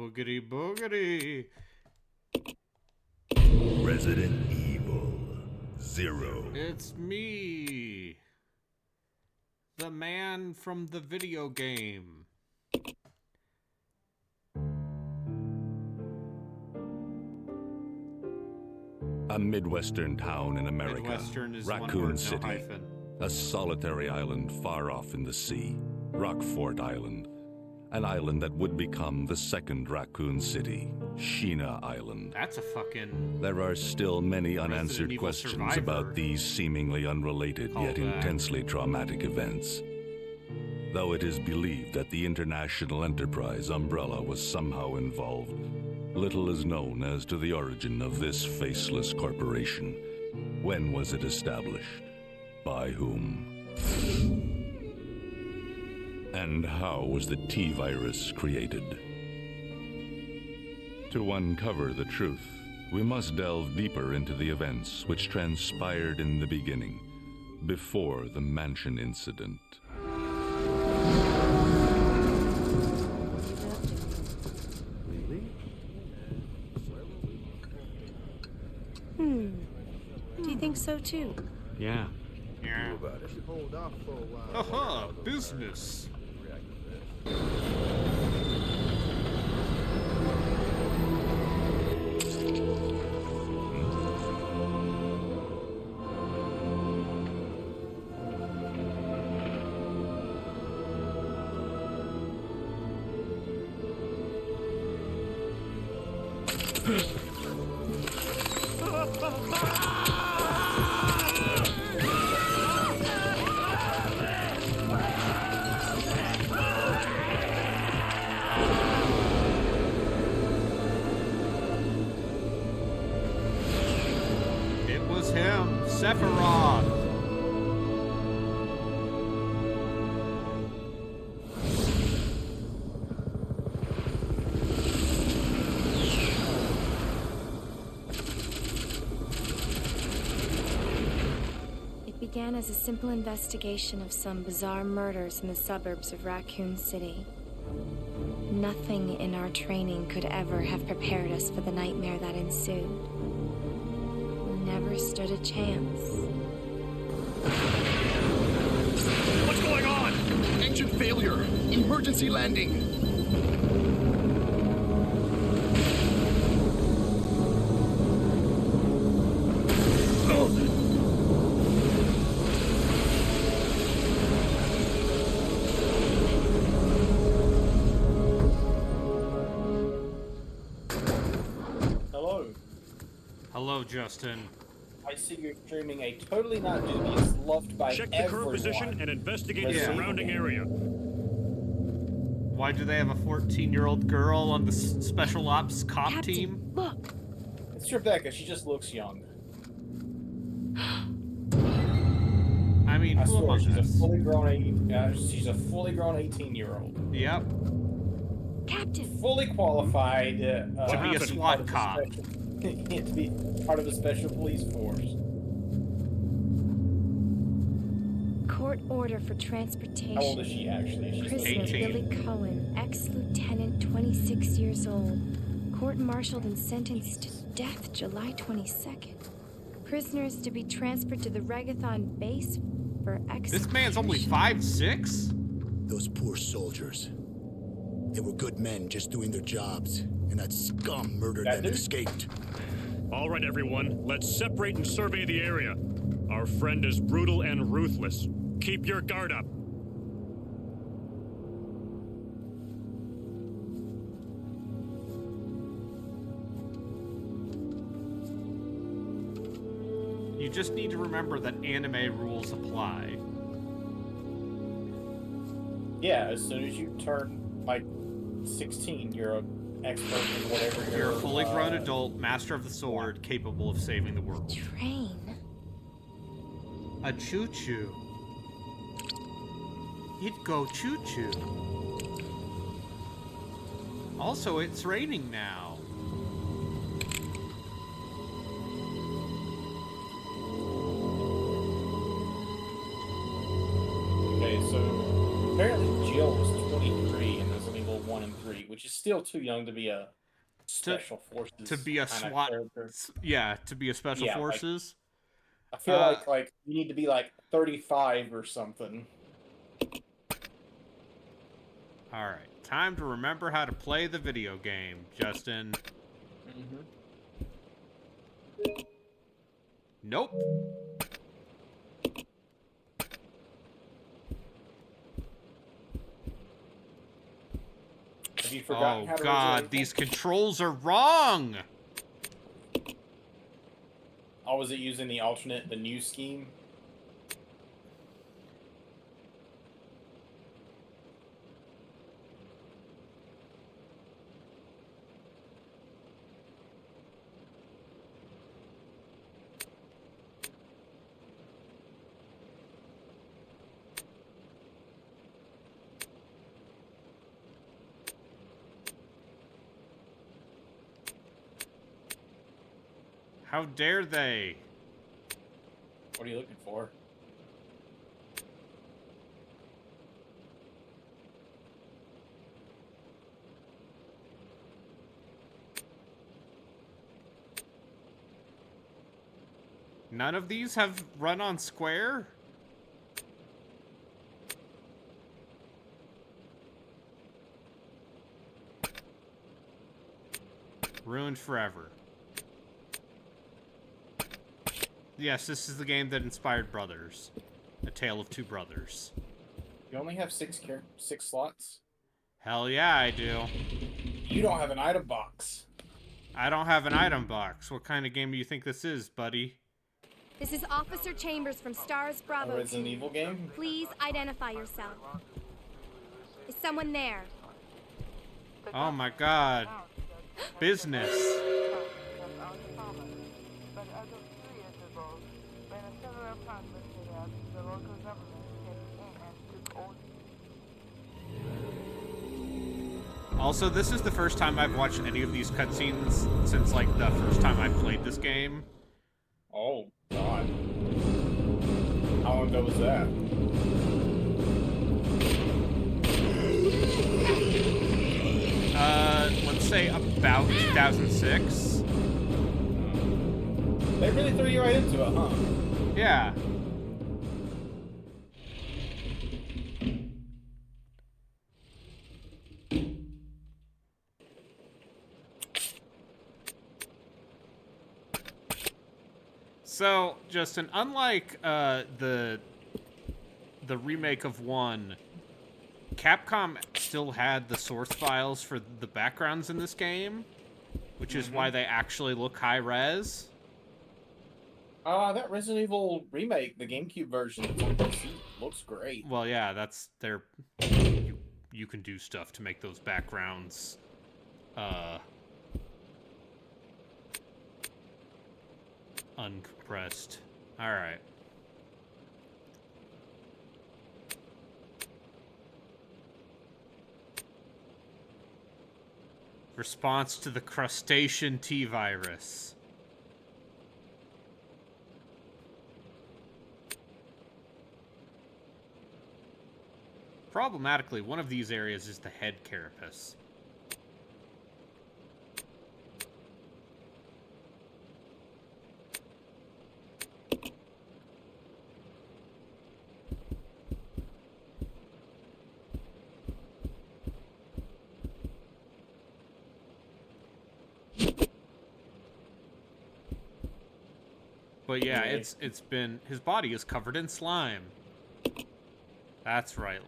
Boogity boogity. Resident Evil 0. It's me. The man from the video game. A Midwestern town in America, Midwestern is one Raccoon word, no City, hyphen. a solitary island far off in the sea, Rockfort Island, an island that would become the second Raccoon City, Sheena Island. That's a fucking... There are still many Resident unanswered Evil questions Survivor about these seemingly unrelated yet callback. intensely traumatic events. Though it is believed that the International Enterprise umbrella was somehow involved, little is known as to the origin of this faceless corporation. When was it established? By whom? And how was the T-virus created? To uncover the truth, we must delve deeper into the events which transpired in the beginning, before the mansion incident. Do you think so too? Yeah. Yeah. Hold off for a while. Haha, business. It was him, Sephiroth. It began as a simple investigation of some bizarre murders in the suburbs of Raccoon City. Nothing in our training could ever have prepared us for the nightmare that ensued. We never stood a chance. What's going on? Engine failure. Emergency landing. Hello. Hello, Justin. I see you're streaming a totally not dubious, loved by Check the everyone. current position and investigate the Yeah. surrounding area. Why do they have a 14-year-old girl on the special ops cop Captain, team? look! It's Rebecca. She just looks young. I mean, I who swear, among she's us? a fully grown. She's a fully grown 18-year-old, Yep. Captain! fully qualified To be a happened? SWAT cop. to be part of a special police force. Court order for transportation. How old is she actually? She's Prisoner 18. Billy Cohen, ex-lieutenant, 26 years old. Court-martialed and sentenced to death July 22nd. Prisoners to be transferred to the Regathon base for execution. This man's only 5'6"? Those poor soldiers. They were good men just doing their jobs, and that scum murdered That them dude? and escaped. All right, everyone, let's separate and survey the area. Our friend is brutal and ruthless. Keep your guard up. You just need to remember that anime rules apply. Yeah, as soon as you turn like 16, you're an expert in whatever You're a fully grown adult, master of the sword, capable of saving the world. Train. A choo-choo. It go choo-choo. Also, it's raining now. Okay, so apparently Jill was 23 in Resident Evil 1 and 23, which is still too young to be a special forces to be a kind of SWAT. character. Yeah, to be a special Yeah, forces. I feel like you need to be like 35 or something. All right, time to remember how to play the video game, Justin. Nope. Have you forgotten how to God, these controls are wrong. Oh, was it using the new scheme? How dare they? What are you looking for? None of these have run on square? Ruined forever. Yes, this is the game that inspired Brothers. A Tale of Two Brothers. You only have six slots? Hell yeah, I do. You don't have an item box. I don't have an item box. What kind of game do you think this is, buddy? This is Officer Chambers from Stars Bravo. A Resident Evil game? Please identify yourself. Is someone there? Oh my god. Business. Also, this is the first time I've watched any of these cutscenes since, like, the first time I played this game. Oh, God. How long ago was that? Let's say about 2006. They really threw you right into it, huh? Yeah. So, Justin, unlike the remake of 1, Capcom still had the source files for the backgrounds in this game, which is why they actually look high res. That Resident Evil remake, the GameCube version that's on PC, looks great. Well, yeah, that's their... You can do stuff to make those backgrounds, uncompressed. Alright. Response to the crustacean T-virus. Problematically, one of these areas is the head carapace. But yeah, it's been... His body is covered in slime. That's right,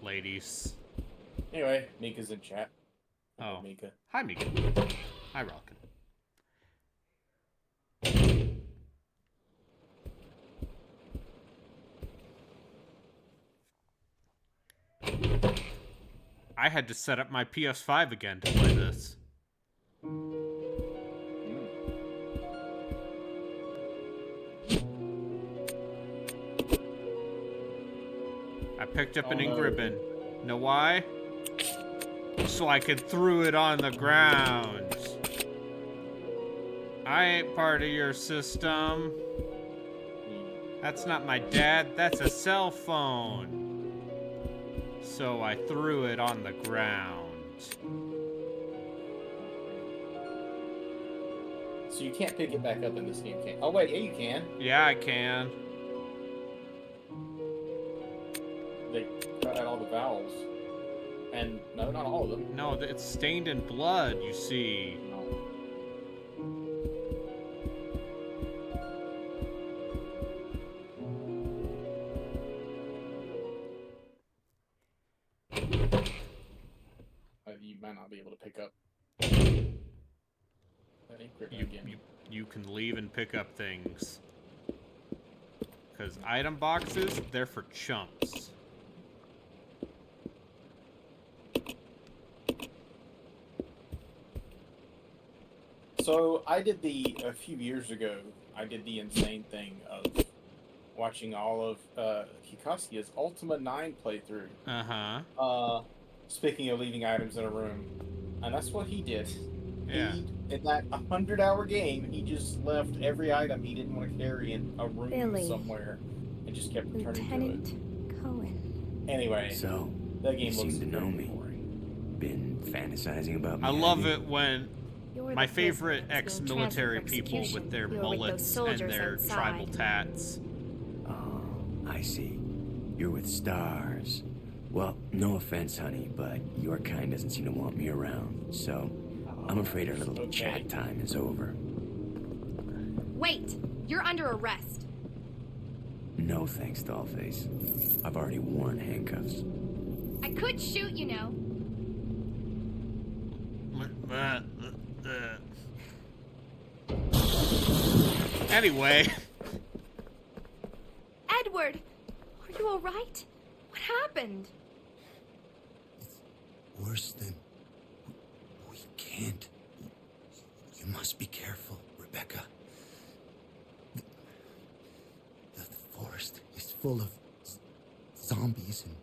ladies. Anyway, Mika's in chat. Oh. Mika. Hi, Mika. Hi, Ralkin. I had to set up my PS5 again to play this. I picked up an ink ribbon. Know why? So I could throw it on the ground. I ain't part of your system. That's not my dad, that's a cell phone. So I threw it on the ground. So you can't pick it back up in this game, can? Oh wait, yeah, you can. Yeah, I can. They cut out all the valves, and no, not all of them. No, it's stained in blood, you see. You might not be able to pick up. That equipment again. You can leave and pick up things. Because item boxes, they're for chumps. So I did a few years ago, I did the insane thing of watching all of Hikasuya's Ultima 9 playthrough. Uh-huh. Speaking of leaving items in a room. And that's what he did. Yeah. In that 100-hour game, he just left every item he didn't want to carry in a room Billy. somewhere. And just kept returning Lieutenant to it. Cohen. Anyway, So, that game you looks seem to know very me. boring. Been fantasizing about me. I have love you? it when You're my the favorite prisoner that's being ex-military transferred from people execution. with their You were with those mullets and soldiers their outside. tribal tats. Oh, I see. You're with stars. Well, no offense, honey, but your kind doesn't seem to want me around. So, I'm afraid our little Okay. chat time is over. Wait! You're under arrest. No thanks, Dollface. I've already worn handcuffs. I could shoot, you know. Anyway. Edward! Are you alright? What happened? Worse than... We can't. You must be careful, Rebecca. The forest is full of zombies and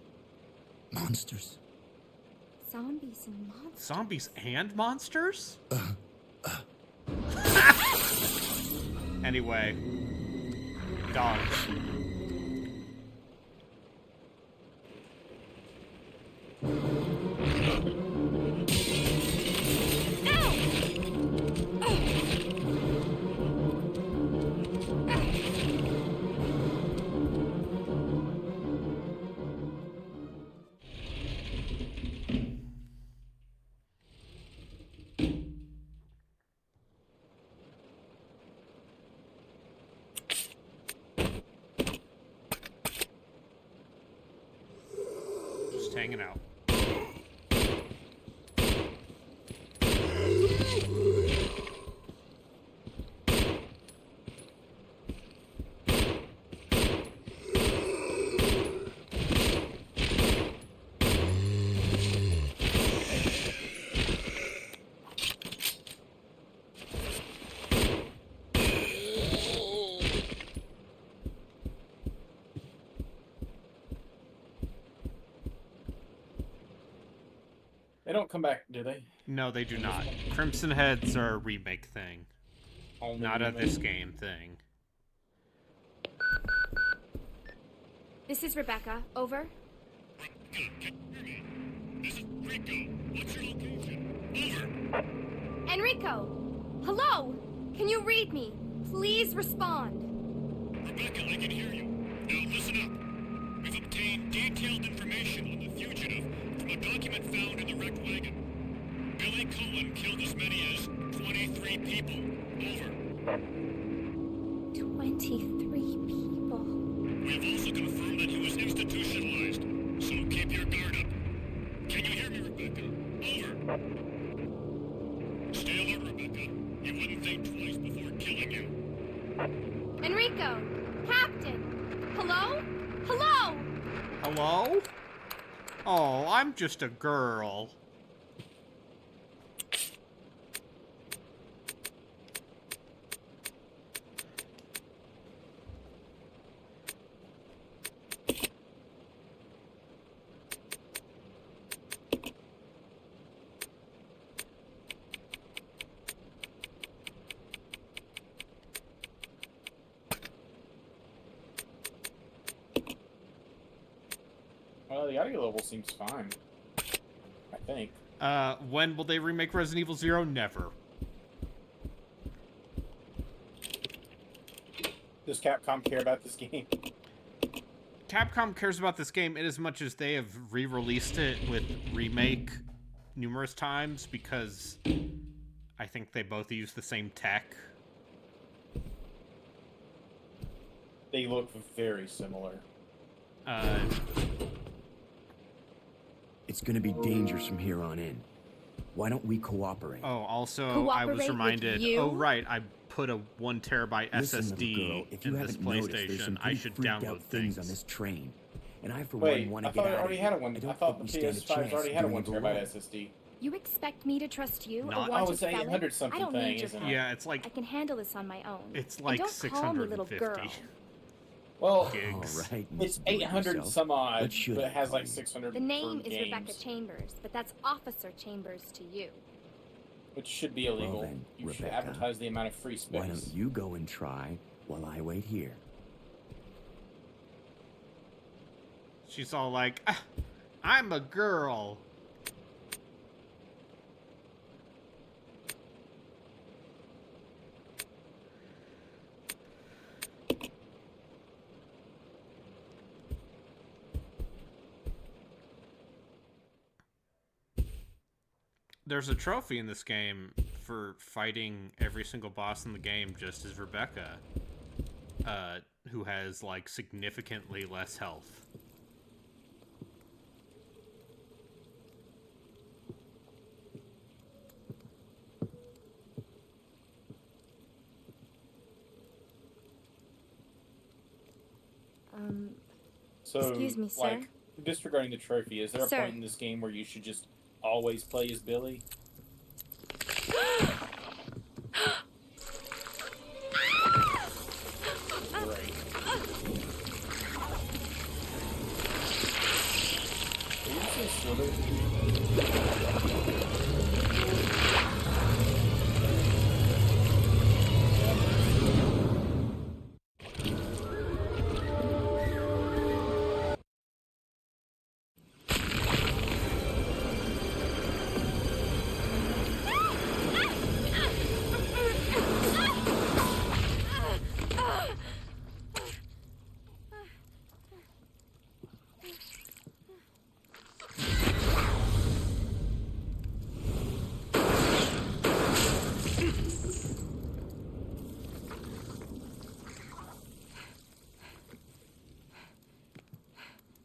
monsters. Zombies and monsters. Zombies and monsters? Anyway. Dogs. Just hanging out. They don't come back, do they? No, they do not. Crimson Heads are a remake thing. Only Not a remake? this game thing. This is Rebecca. Over. This is Rico. What's your location? Over. Enrico! Hello! Can you read me? Please respond. Rebecca, I can hear you. Now listen up. We've obtained detailed information on the fugitive from a document found in the wrecked wagon. Billy Cohen killed as many as 23 people. Over. 23 people. We have also confirmed that he was institutionalized, so keep your guard up. Can you hear me, Rebecca? Over. Stay alert, Rebecca. He wouldn't think twice before killing you. Enrico! Captain! Hello? Hello! Hello? Oh, I'm just a girl. Well, the audio level seems fine. I think. When will they remake Resident Evil 0? Never. Does Capcom care about this game? Capcom cares about this game in as much as they have re-released it with remake numerous times because I think they both use the same tech. They look very similar. It's gonna be dangerous from here on in. Why don't we cooperate? Oh, also, I Cooperate was with reminded. you? Oh, right, I put a 1 terabyte Listen, SSD little girl, if you in this haven't noticed, there's some PlayStation. I pretty should freaked download out things on this train. And I, for Wait, one, want I to thought get it out already of had here. a one. I I don't thought think the we stand a PS5 chance already had a doing 1 evil terabyte work. SSD. You expect me to trust you, Not- a Oh, wanted it's a felon? 800 something I don't thing, need your isn't it? help. Yeah, it's like I can handle this on my own. it's And like don't call me little girl. 650 Well, gigs. All right, it's Mr. Do It 800 Yourself. some odd, What should but I it has call like you? 600 The name per is games, Rebecca Chambers, but that's Officer Chambers to you. which should be illegal. then, You should Rebecca, advertise the amount of free space. Why don't you go and try while I wait here? She's all like, "Ah, I'm a girl." There's a trophy in this game for fighting every single boss in the game just as Rebecca, who has, like, significantly less health. So, Excuse me, sir? like, disregarding the trophy, is there a Sir. point in this game where you should just always play as Billy? Great. Are you just gonna swim it?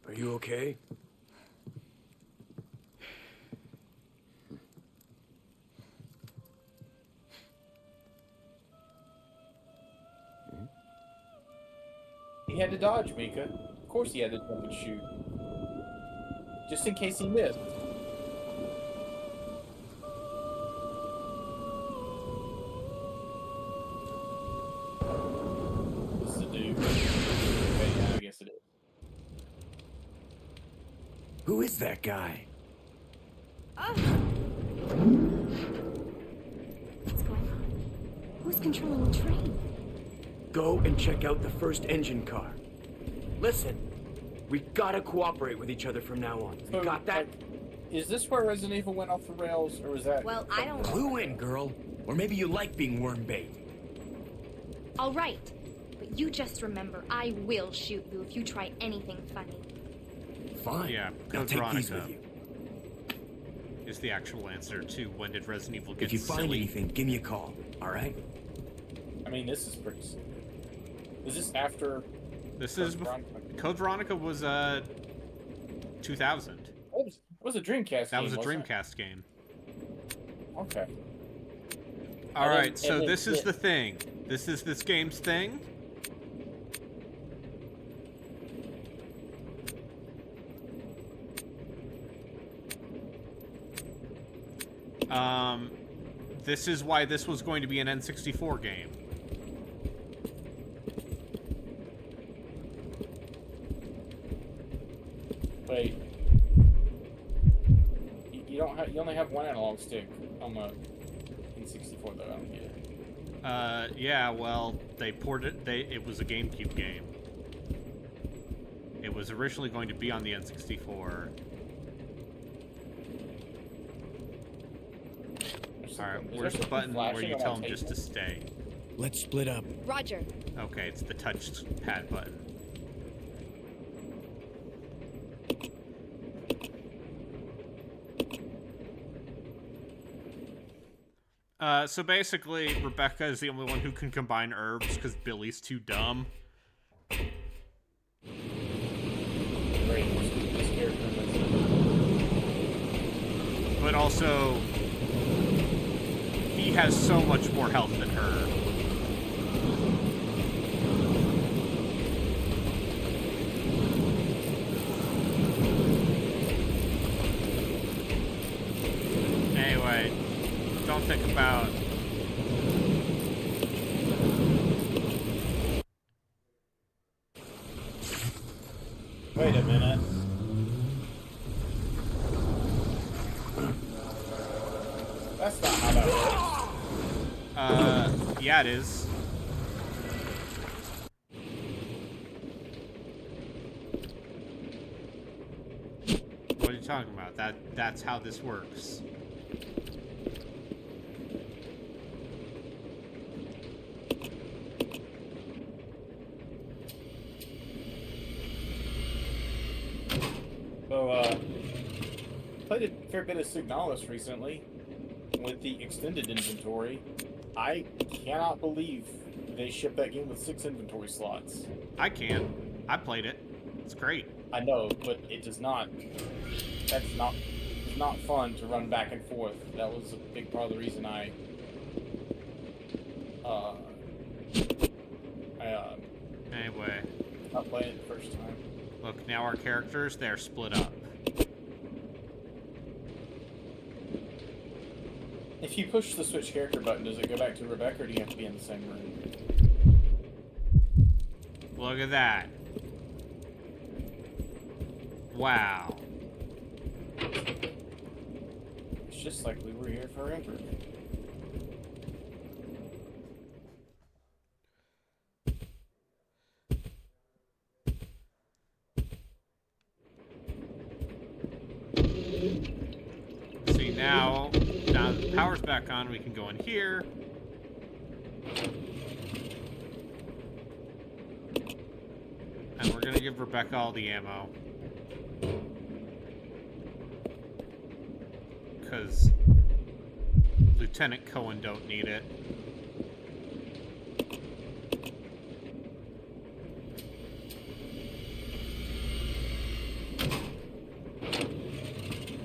Are you okay? He had to dodge, Mika. Of course he had to jump and shoot. Just in case he missed. This is a dude. Okay, yeah, I guess it is. Who is that guy? What's going on? Who's controlling the train? Go and check out the first engine car. Listen, we gotta cooperate with each other from now on. You So, got that? like, is this where Resident Evil went off the rails, or was that? Well, I don't- Clue in, girl. Or maybe you like being worm bait. All right. But you just remember, I will shoot you if you try anything funny. Fine. Yeah, Now Code take these Veronica. with you. Is the actual answer to when did Resident Evil get If you find silly. anything, give me a call. All right? I mean, this is pretty simple. Is this after? This is Code Veronica was 2000. It was a Dreamcast. That game, was a wasn't it? Dreamcast game. Okay. All And then- right, so and then this is it- the thing. This is this game's thing. This is why this was going to be an N64 game. Wait. You don't have. You only have one analog stick on the N64 though. I don't get it. Yeah, well, they ported it was a GameCube game. It was originally going to be on the N64. something. Alright, Is where's there the something button where flashing you on tell that him just to table? stay? Let's split up. Roger. Okay, it's the touch pad button. So basically, Rebecca is the only one who can combine herbs because Billy's too dumb. Great. This character is- But also, he has so much more health than her. Anyway, don't think about... Wait a minute. That's not how that works. Yeah, it is. What are you talking about? That's how this works. So, played a fair bit of Signalis recently with the extended inventory. I cannot believe they shipped that game with 6 inventory slots. I can. I played it. It's great. I know, but it does not. It's not fun to run back and forth. That was a big part of the reason I Anyway, not playing it the first time. look, now our characters, they're split up. If you push the switch character button, does it go back to Rebecca, or do you have to be in the same room? Look at that. Wow. It's just like we were here forever. See, now that the power's back on, we can go in here. And we're gonna give Rebecca all the ammo. Because Lieutenant Cohen don't need it.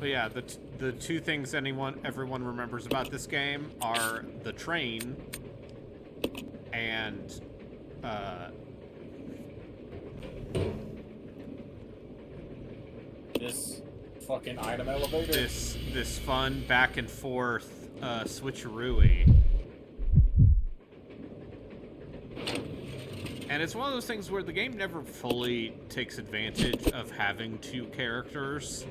But yeah, the two things everyone remembers about this game are the train and This fucking item elevator. this fun back and forth switcherooey. And it's one of those things where the game never fully takes advantage of having two characters.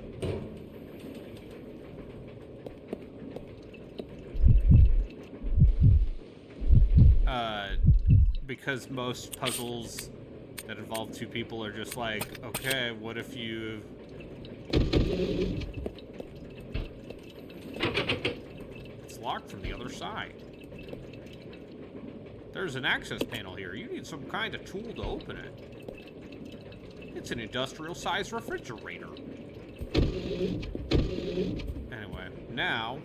Because most puzzles that involve two people are just like, okay, what if you... It's locked from the other side. There's an access panel here. You need some kind of tool to open it. It's an industrial-sized refrigerator. Anyway, now...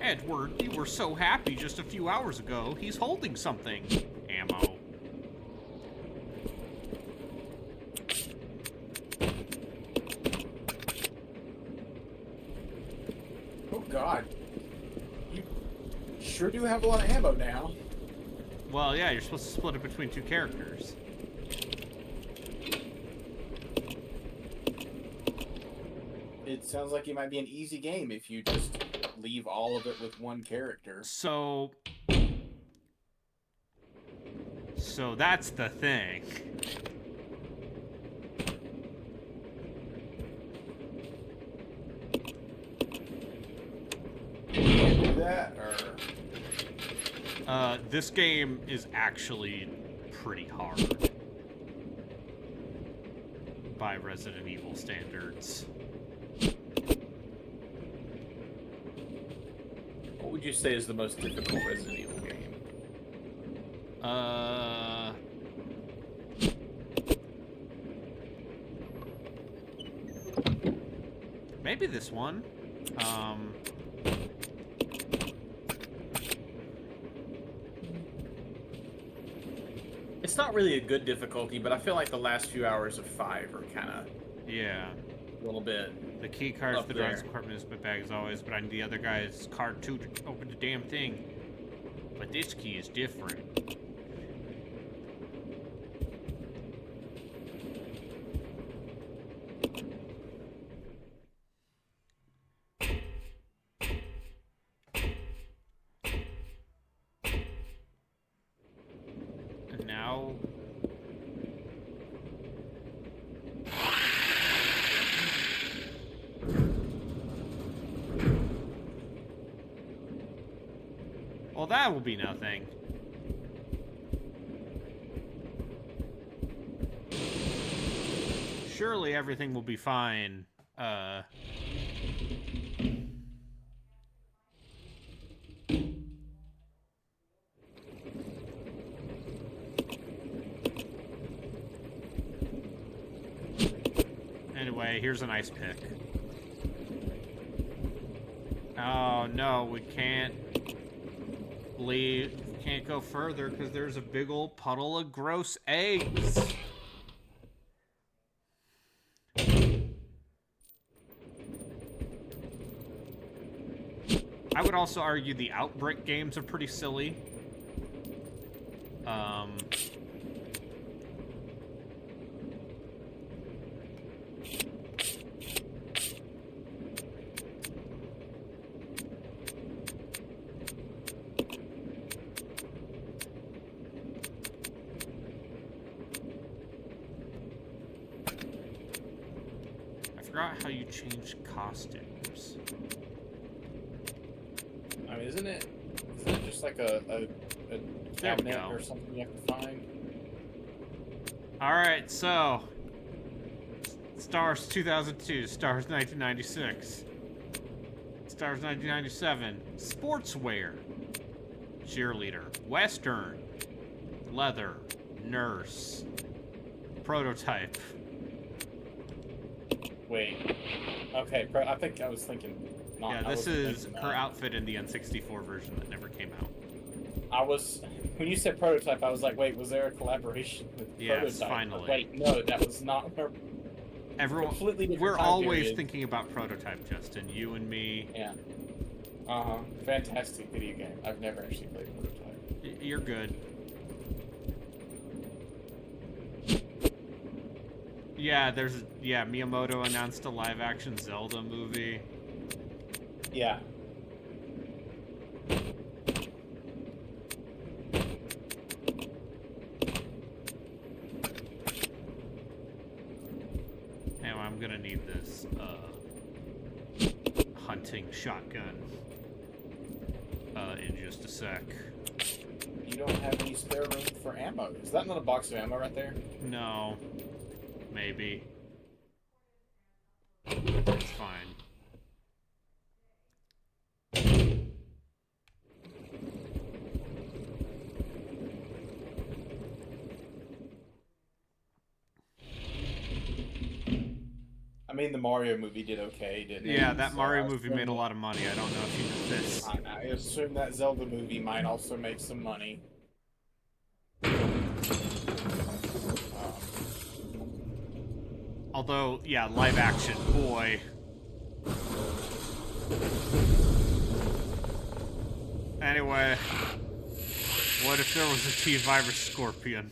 Edward, you were so happy just a few hours ago. He's holding something. Ammo. Oh god. You sure do have a lot of ammo now. Well, yeah, you're supposed to split it between 2 characters. It sounds like it might be an easy game if you just leave all of it with one character. So that's the thing. Can't do that, or... This game is actually pretty hard by Resident Evil standards. What would you say is the most difficult Resident Evil game? Maybe this one. It's not really a good difficulty, but I feel like the last few hours of 5 are kind of Yeah. a little bit. The key card Up for the there. driver's compartment is my bag as always, but I need the other guy's card too to open the damn thing. But this key is different. And now... Well, that will be nothing. Surely everything will be fine. Anyway, here's an ice pick. Oh, no, we can't leave. Can't go further because there's a big old puddle of gross eggs. I would also argue the Outbreak games are pretty silly. I forgot how you change costumes. I mean, isn't it just like a There we cabinet go. or something you have to find? Alright, so... Stars 2002, Stars 1996. Stars 1997, Sportswear. Cheerleader, Western, Leather, Nurse, Prototype. Wait. Okay, I think I was thinking... Not, Yeah, I this wasn't is thinking her that. outfit in the N64 version that never came out. I was... When you said Prototype, I was like, wait, was there a collaboration with Yes, Prototype? finally. Wait, no, that was not her... Everyone, Completely different we're time always period. thinking about Prototype, Justin. You and me. Yeah. Uh-huh. Fantastic video game. I've never actually played Prototype. You're good. Yeah, Miyamoto announced a live-action Zelda movie. Yeah. Anyway, I'm gonna need this, hunting shotgun, in just a sec. You don't have any spare room for ammo. Is that not a box of ammo right there? No. Maybe. It's fine. mean, the Mario movie did okay, didn't it? Yeah, that So Mario I movie assume made a lot of money. I don't know if you knew this. I assume that Zelda movie might also make some money. Although, yeah, live action, boy. Anyway, what if there was a T-Virus Scorpion?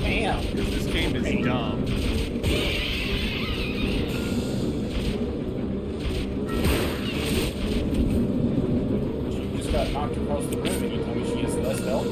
Damn! Because this game is dumb. She just got knocked across the room and you told me she has less health?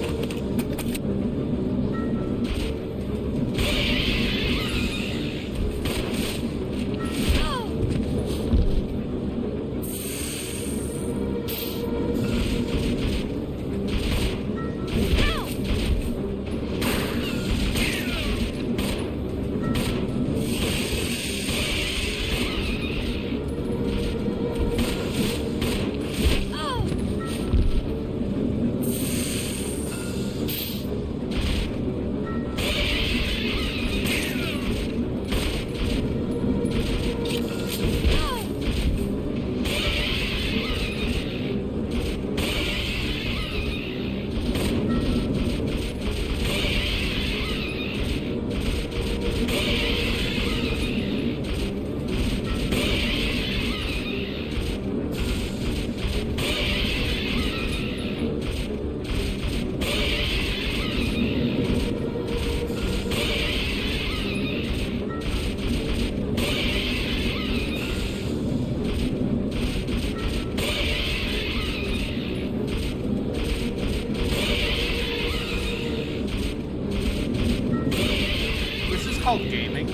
This is called gaming.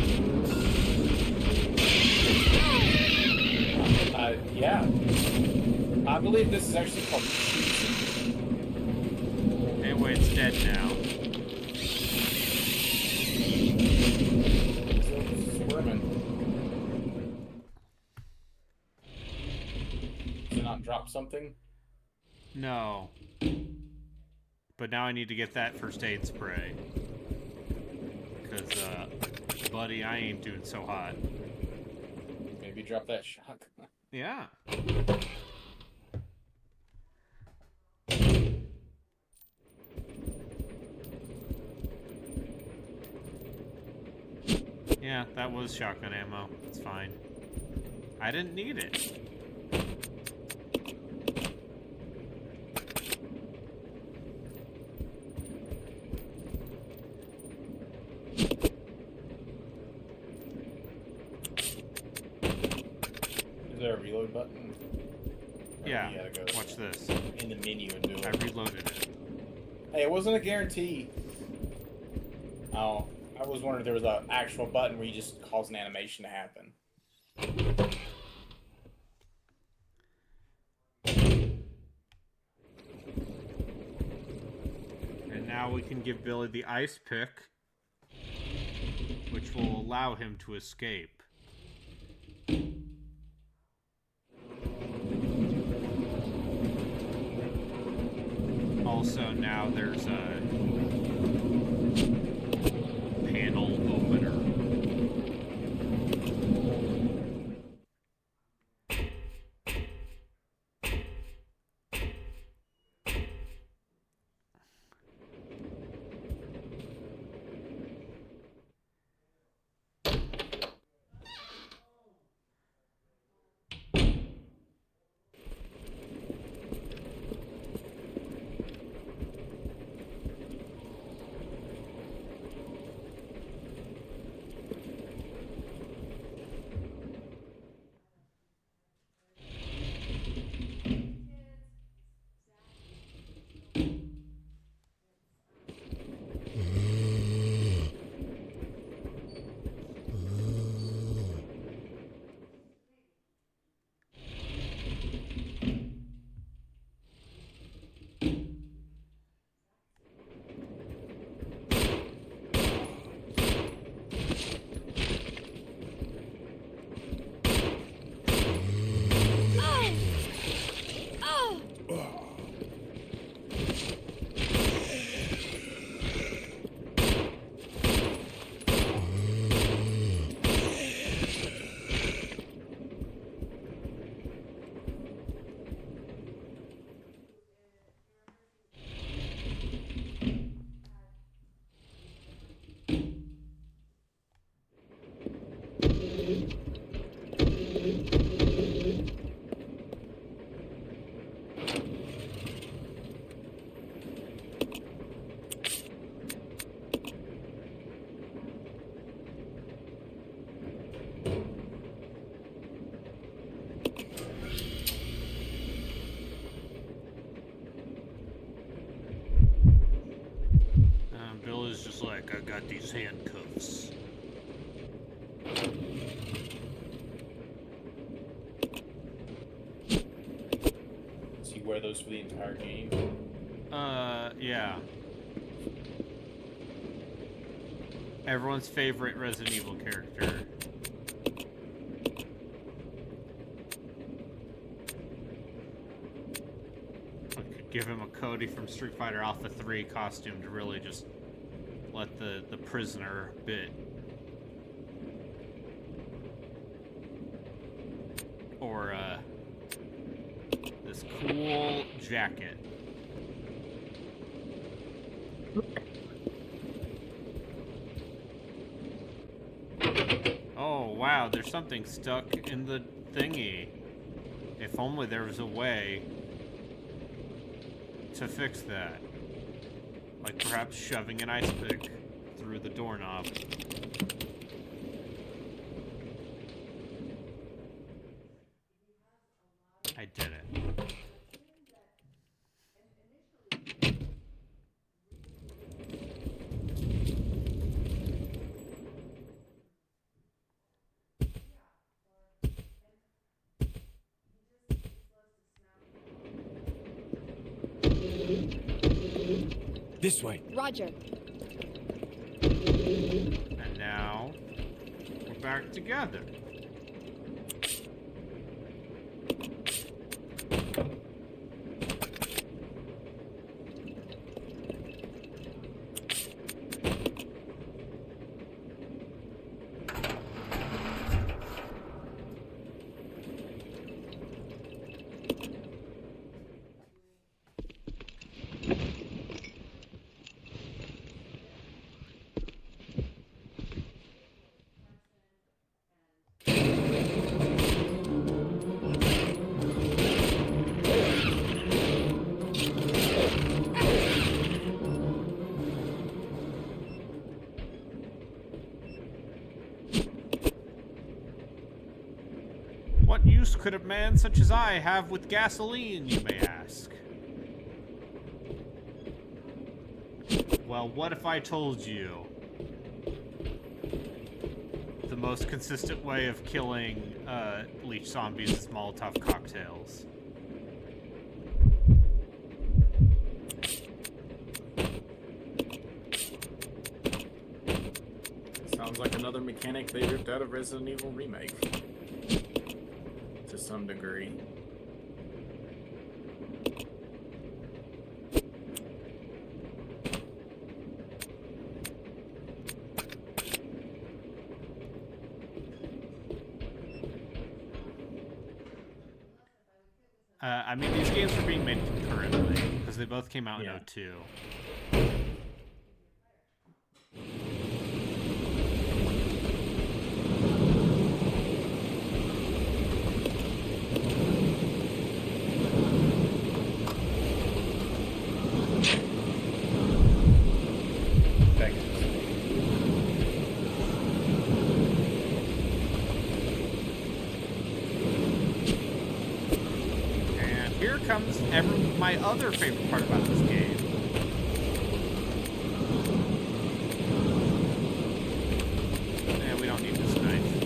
Yeah. I believe this is actually called cheating. Anyway, it's dead now. Squirming. Did it not drop something? No. But now I need to get that first aid spray. Because, buddy, I ain't doing so hot. Maybe drop that shotgun. Yeah. Yeah, that was shotgun ammo. It's fine. I didn't need it. Is there a reload button? Or Yeah, you gotta go watch this. in the menu and do I it. reloaded it. Hey, it wasn't a guarantee. Oh, I was wondering if there was an actual button where you just cause an animation to happen. And now we can give Billy the ice pick, which will allow him to escape. Also, now there's a panel opener. got these handcuffs. Does he wear those for the entire game? Yeah. Everyone's favorite Resident Evil character. I could give him a Cody from Street Fighter Alpha 3 costume to really just let the prisoner bit. Or, this cool jacket. Oh, wow, there's something stuck in the thingy. If only there was a way to fix that. Like perhaps shoving an ice pick through the doorknob. I did it. This way. Roger. And now we're back together. What use could a man such as I have with gasoline, you may ask? Well, what if I told you the most consistent way of killing leech zombies is Molotov cocktails? Sounds like another mechanic they ripped out of Resident Evil Remake. To some degree. I mean, these games were being made concurrently, because they both came out in Yeah. 02. And here comes my other favorite part about this game. Yeah, we don't need this knife.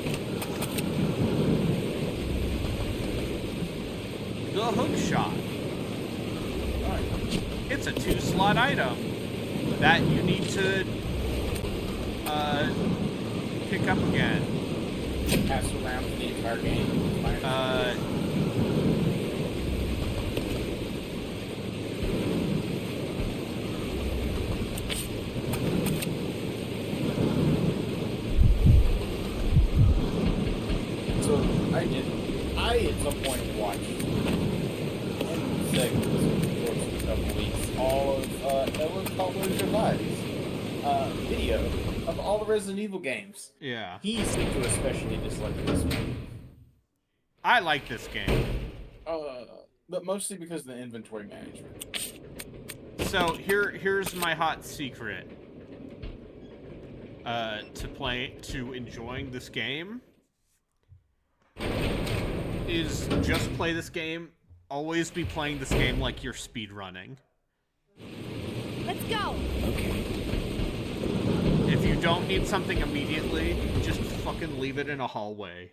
The hook shot. It's a 2-slot item that you need to pick up again. Pass around for the entire game. So I at some point watched in segments over the course of a couple weeks all of Ellen Cutler's video of all the Resident Evil games. Yeah. He seemed to especially dislike this one. I like this game. But mostly because of the inventory management. So here's my hot secret to enjoying this game is just play this game. Always be playing this game like you're speedrunning. Let's go. Okay. If you don't need something immediately, just fucking leave it in a hallway.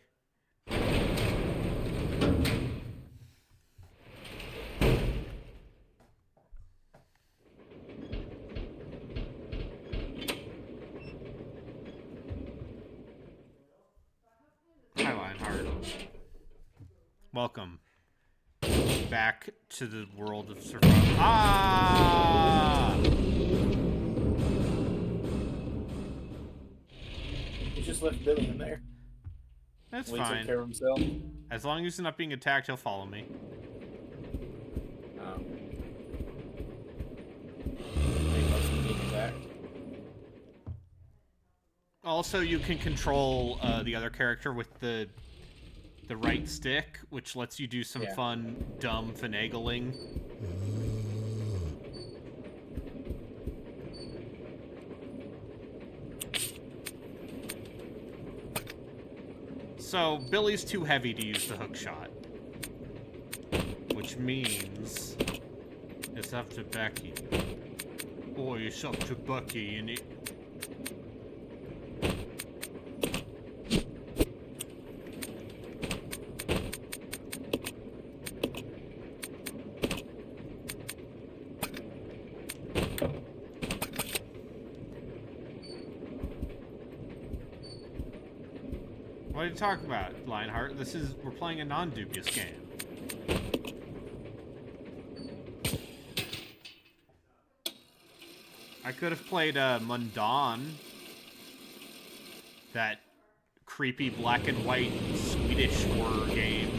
Hi, Lionheart. Welcome back to the world of survival. Ah! He just left Billy in there. That's Will he take fine. care of himself? As long as he's not being attacked, he'll follow me. Oh. He must be being attacked. Also, you can control the other character with the right stick, which lets you do some fun, dumb finagling. So, Billy's too heavy to use the hook shot. Which means it's up to Becky. Boy, it's up to Bucky, and it... What are you talking about, Lionheart? We're playing a non-Dubious game. I could have played Mundan, that creepy black and white Swedish horror game.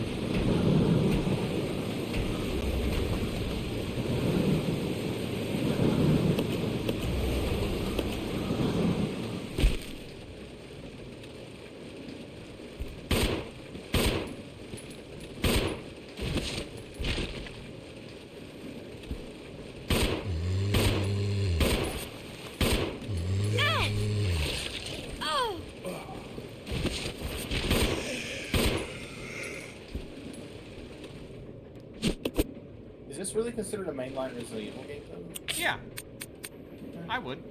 Is this really considered a mainline Resident Evil game, though? Yeah, I would.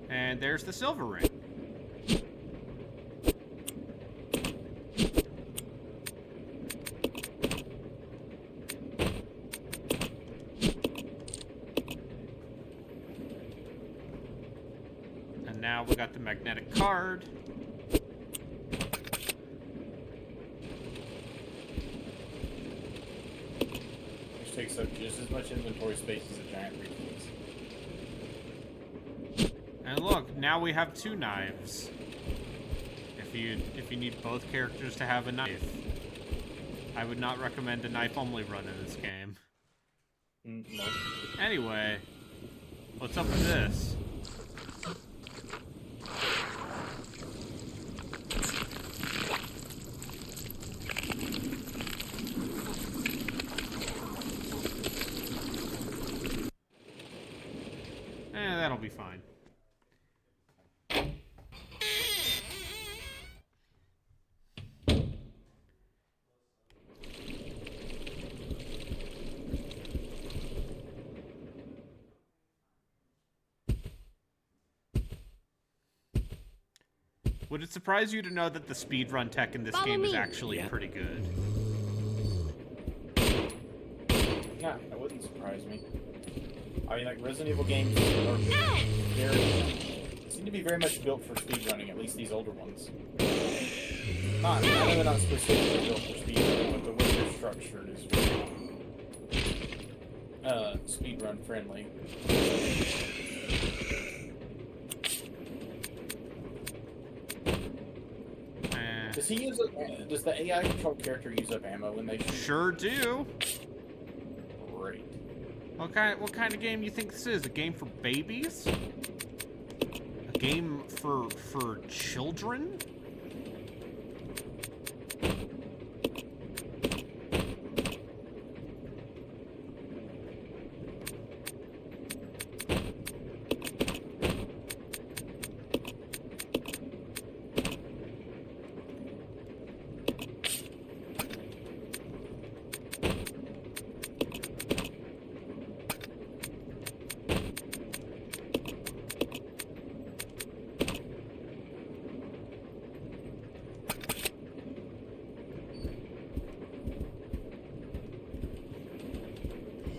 And there's the silver ring. And now we got the magnetic card. Takes up just as much inventory space as a giant briefcase. And look, now we have 2 knives. If you need both characters to have a knife. I would not recommend a knife-only run in this game. No. Anyway, what's up with this? That'll be fine. Would it surprise you to know that the speedrun tech in this game is actually pretty good? Nah, that wouldn't surprise me. I mean, like, Resident Evil games are seem to be very much built for speedrunning, at least these older ones. I know they're not specifically built for speedrunning, but the way they're structured is very, speedrun friendly. Does the AI controlled character use up ammo when they shoot? Sure do. Great. What kind of game do you think this is? A game for babies? A game for children?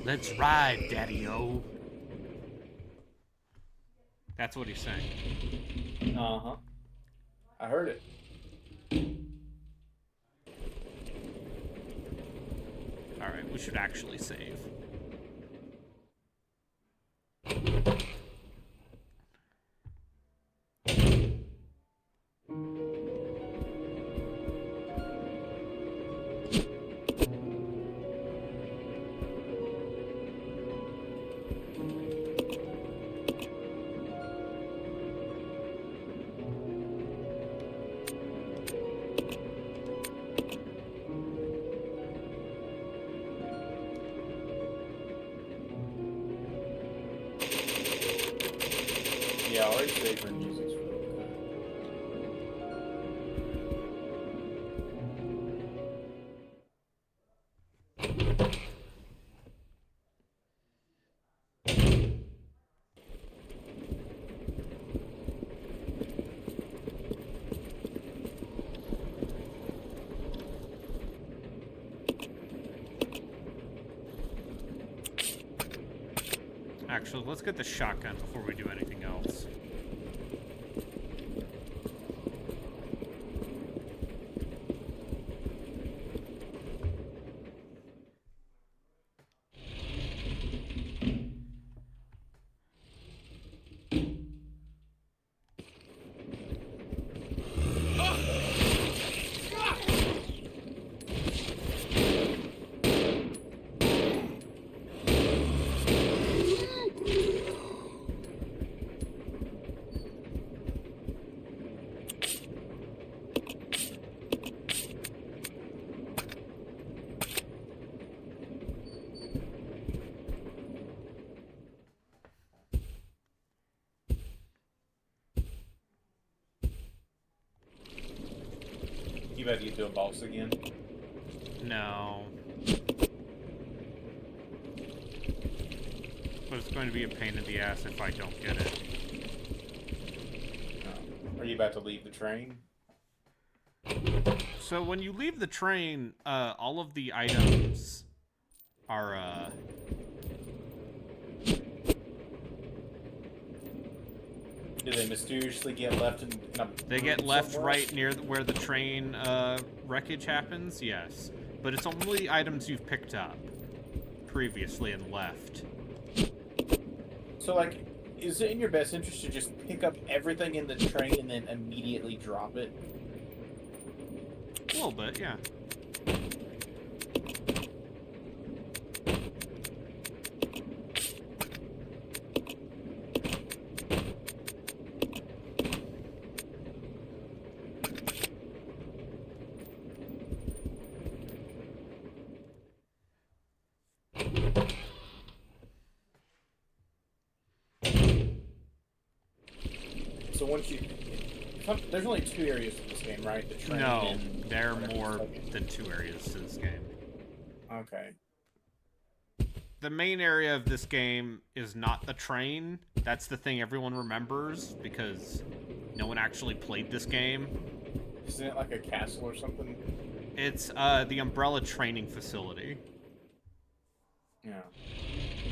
Let's ride, Daddy-O. That's what he's saying. Uh-huh. I heard it. Alright, we should actually save. Yeah, already saved her music's real good. Actually, let's get the shotgun before we do anything else. You about to get to a boss again? No. But it's going to be a pain in the ass if I don't get it. Oh. Are you about to leave the train? So when you leave the train, all of the items are, Do they mysteriously get left in a they get room left somewhere? right near where the train, wreckage happens, yes. But it's only items you've picked up previously and left. So, like, is it in your best interest to just pick up everything in the train and then immediately drop it? A little bit, yeah. So once you... There's only 2 areas in this game, right? The train No, and... there are more than 2 areas to this game. Okay. The main area of this game is not the train. That's the thing everyone remembers, because no one actually played this game. Isn't it like a castle or something? It's, the Umbrella Training Facility. Yeah.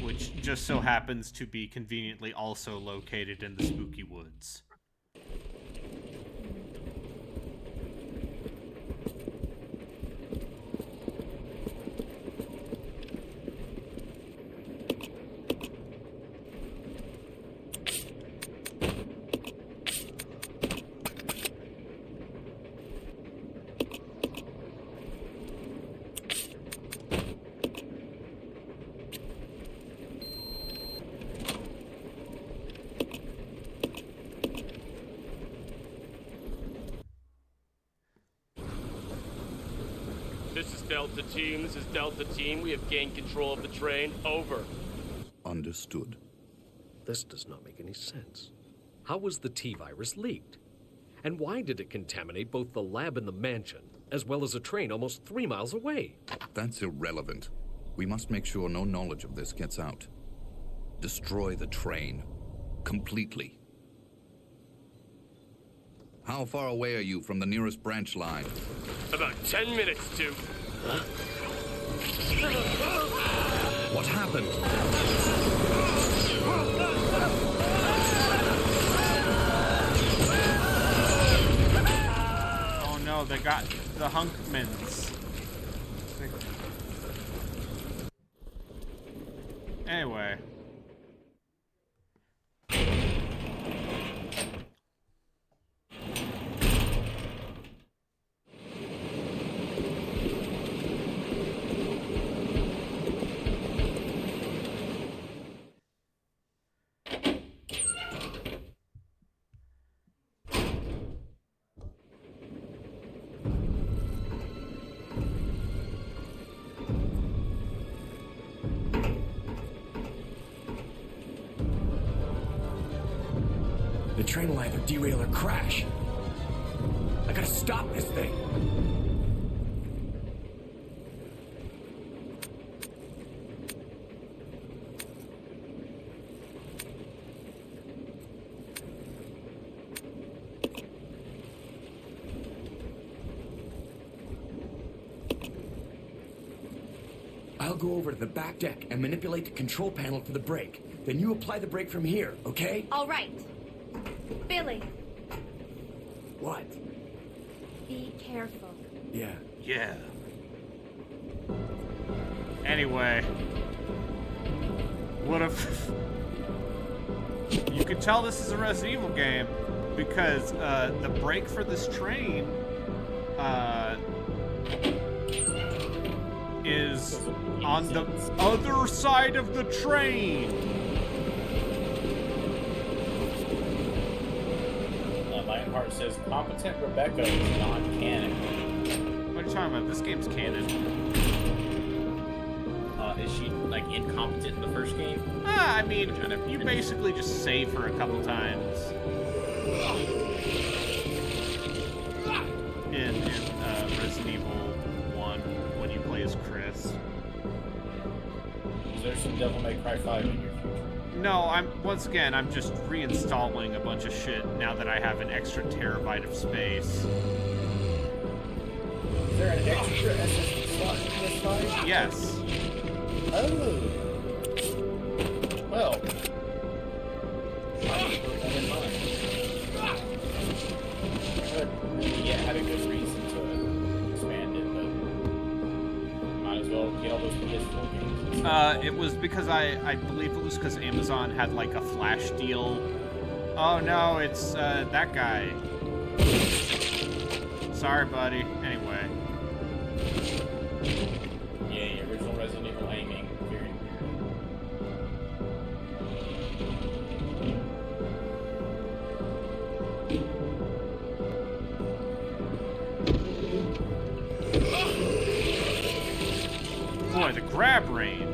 Which just so happens to be conveniently also located in the Spooky Woods. This is Delta Team. This is Delta Team. We have gained control of the train. Over. Understood. This does not make any sense. How was the T-virus leaked? And why did it contaminate both the lab and the mansion, as well as a train almost 3 miles away? That's irrelevant. We must make sure no knowledge of this gets out. Destroy the train. Completely. How far away are you from the nearest branch line? About 10 minutes to... What happened? Oh no, they got the Hunkmans. Anyway. The train will either derail or crash. I gotta stop this thing. I'll go over to the back deck and manipulate the control panel for the brake. Then you apply the brake from here, okay? All right. Billy, What? be careful. Yeah. Yeah. Anyway. What if... You can tell this is a Resident Evil game because the brake for this train is on the other side of the train. Lionheart says competent Rebecca is non-canon. What are you talking about? This game's canon. Is she like incompetent in the first game? I mean, you basically just save her a couple times. In Resident Evil 1 when you play as Chris. Is there some Devil May Cry 5 in your future? No, I'm just reinstalling a bunch of shit now that I have an extra terabyte of space. Is there an extra SSD slot in this fight? Yes. Oh. Well. Yeah, had a good reason to expand it, but might as well get all those PS4 games. It was because I believe it was because Amazon had like a flash deal. Oh no, it's that guy. Sorry, buddy. Anyway. Yeah, the original Resident Evil aiming. Very Boy, the grab range.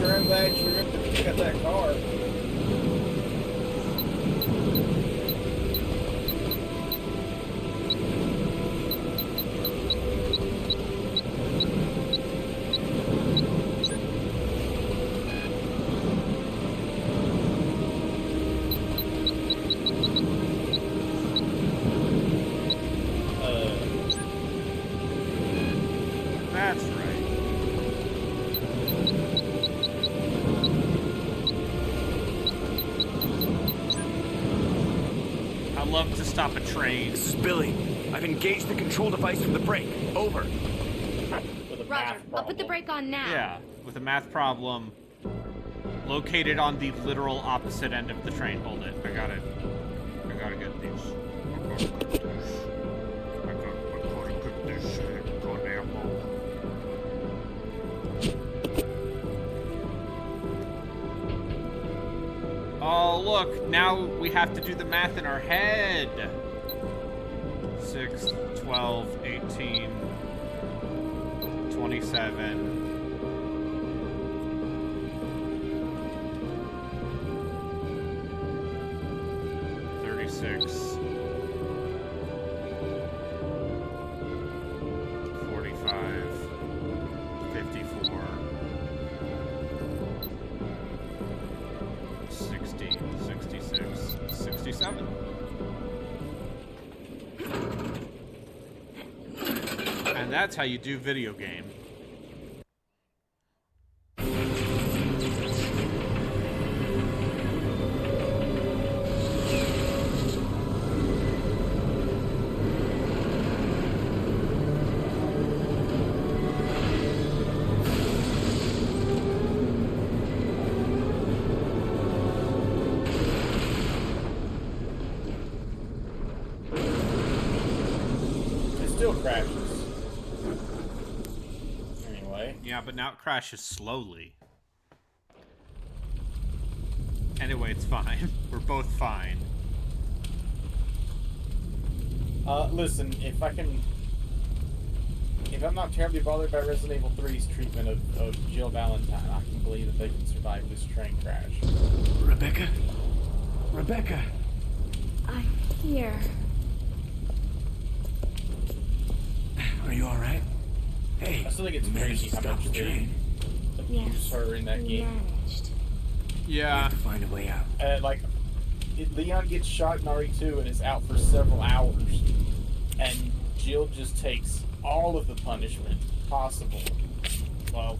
I'm glad you were able to pick up that car. That's right. I love to stop a train. This is Billy. I've engaged the control device from the brake. Over. Roger, I'll put the brake on now. Yeah, with a math problem located on the literal opposite end of the train. Hold it. I gotta get these. I gotta get this goddamn ammo. Oh, look, now we have to do the math in our head. 6, 12, 18, 37. 36. 45. 54. 60. 66. 67. And that's how you do video game. Still crashes. Anyway. Yeah, but now it crashes slowly. Anyway, it's fine. We're both fine. Listen, if I'm not terribly bothered by Resident Evil 3's treatment of Jill Valentine, I can believe that they can survive this train crash. Rebecca? Rebecca! I'm here. Are you alright? Hey, I still think it's crazy how much they abuse her in that game. Managed. Yeah. We have to find a way out. Leon gets shot in RE2 and is out for several hours. And Jill just takes all of the punishment possible. Well,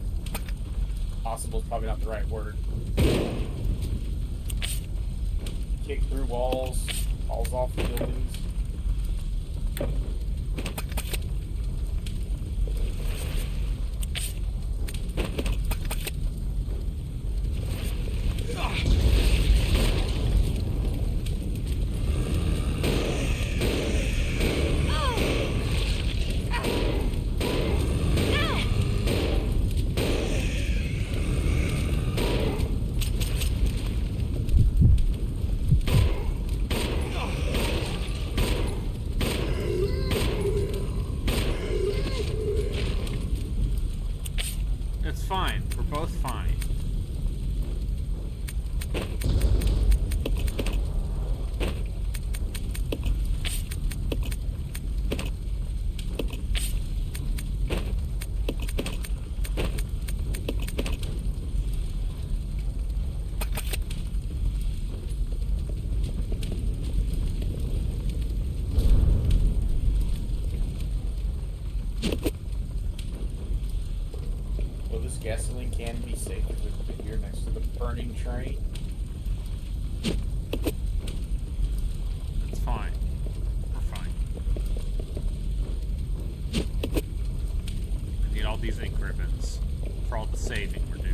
possible is probably not the right word. Kick through walls, falls off buildings. It's fine. We're both fine. Gasoline can be safe if we put it here next to the burning train. It's fine. We're fine. I need all these ink ribbons for all the saving we're doing.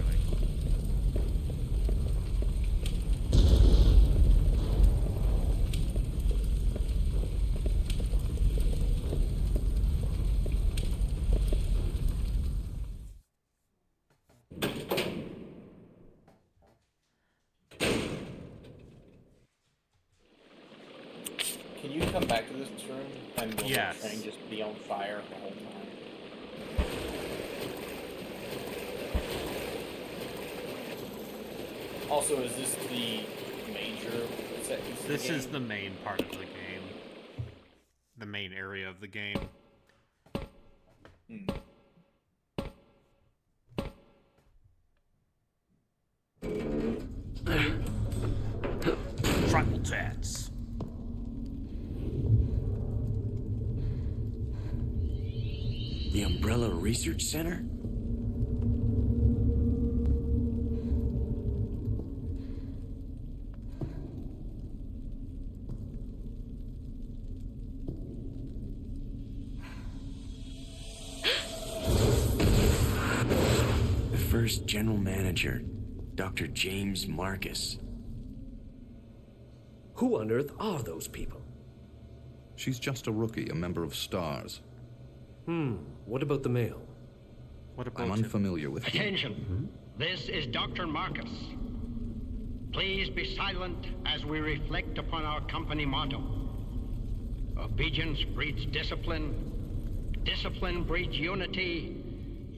Can you come back to this room and will Yes. the train just be on fire the whole time? Also, is this the major set piece of the This game? is the main part of the game. The main area of the game. Tribal tats. The Umbrella Research Center? The first general manager, Dr. James Marcus. Who on earth are those people? She's just a rookie, a member of STARS. What about the male? What about I'm unfamiliar with him. Attention. This is Dr. Marcus. Please be silent as we reflect upon our company motto. Obedience breeds discipline. Discipline breeds unity.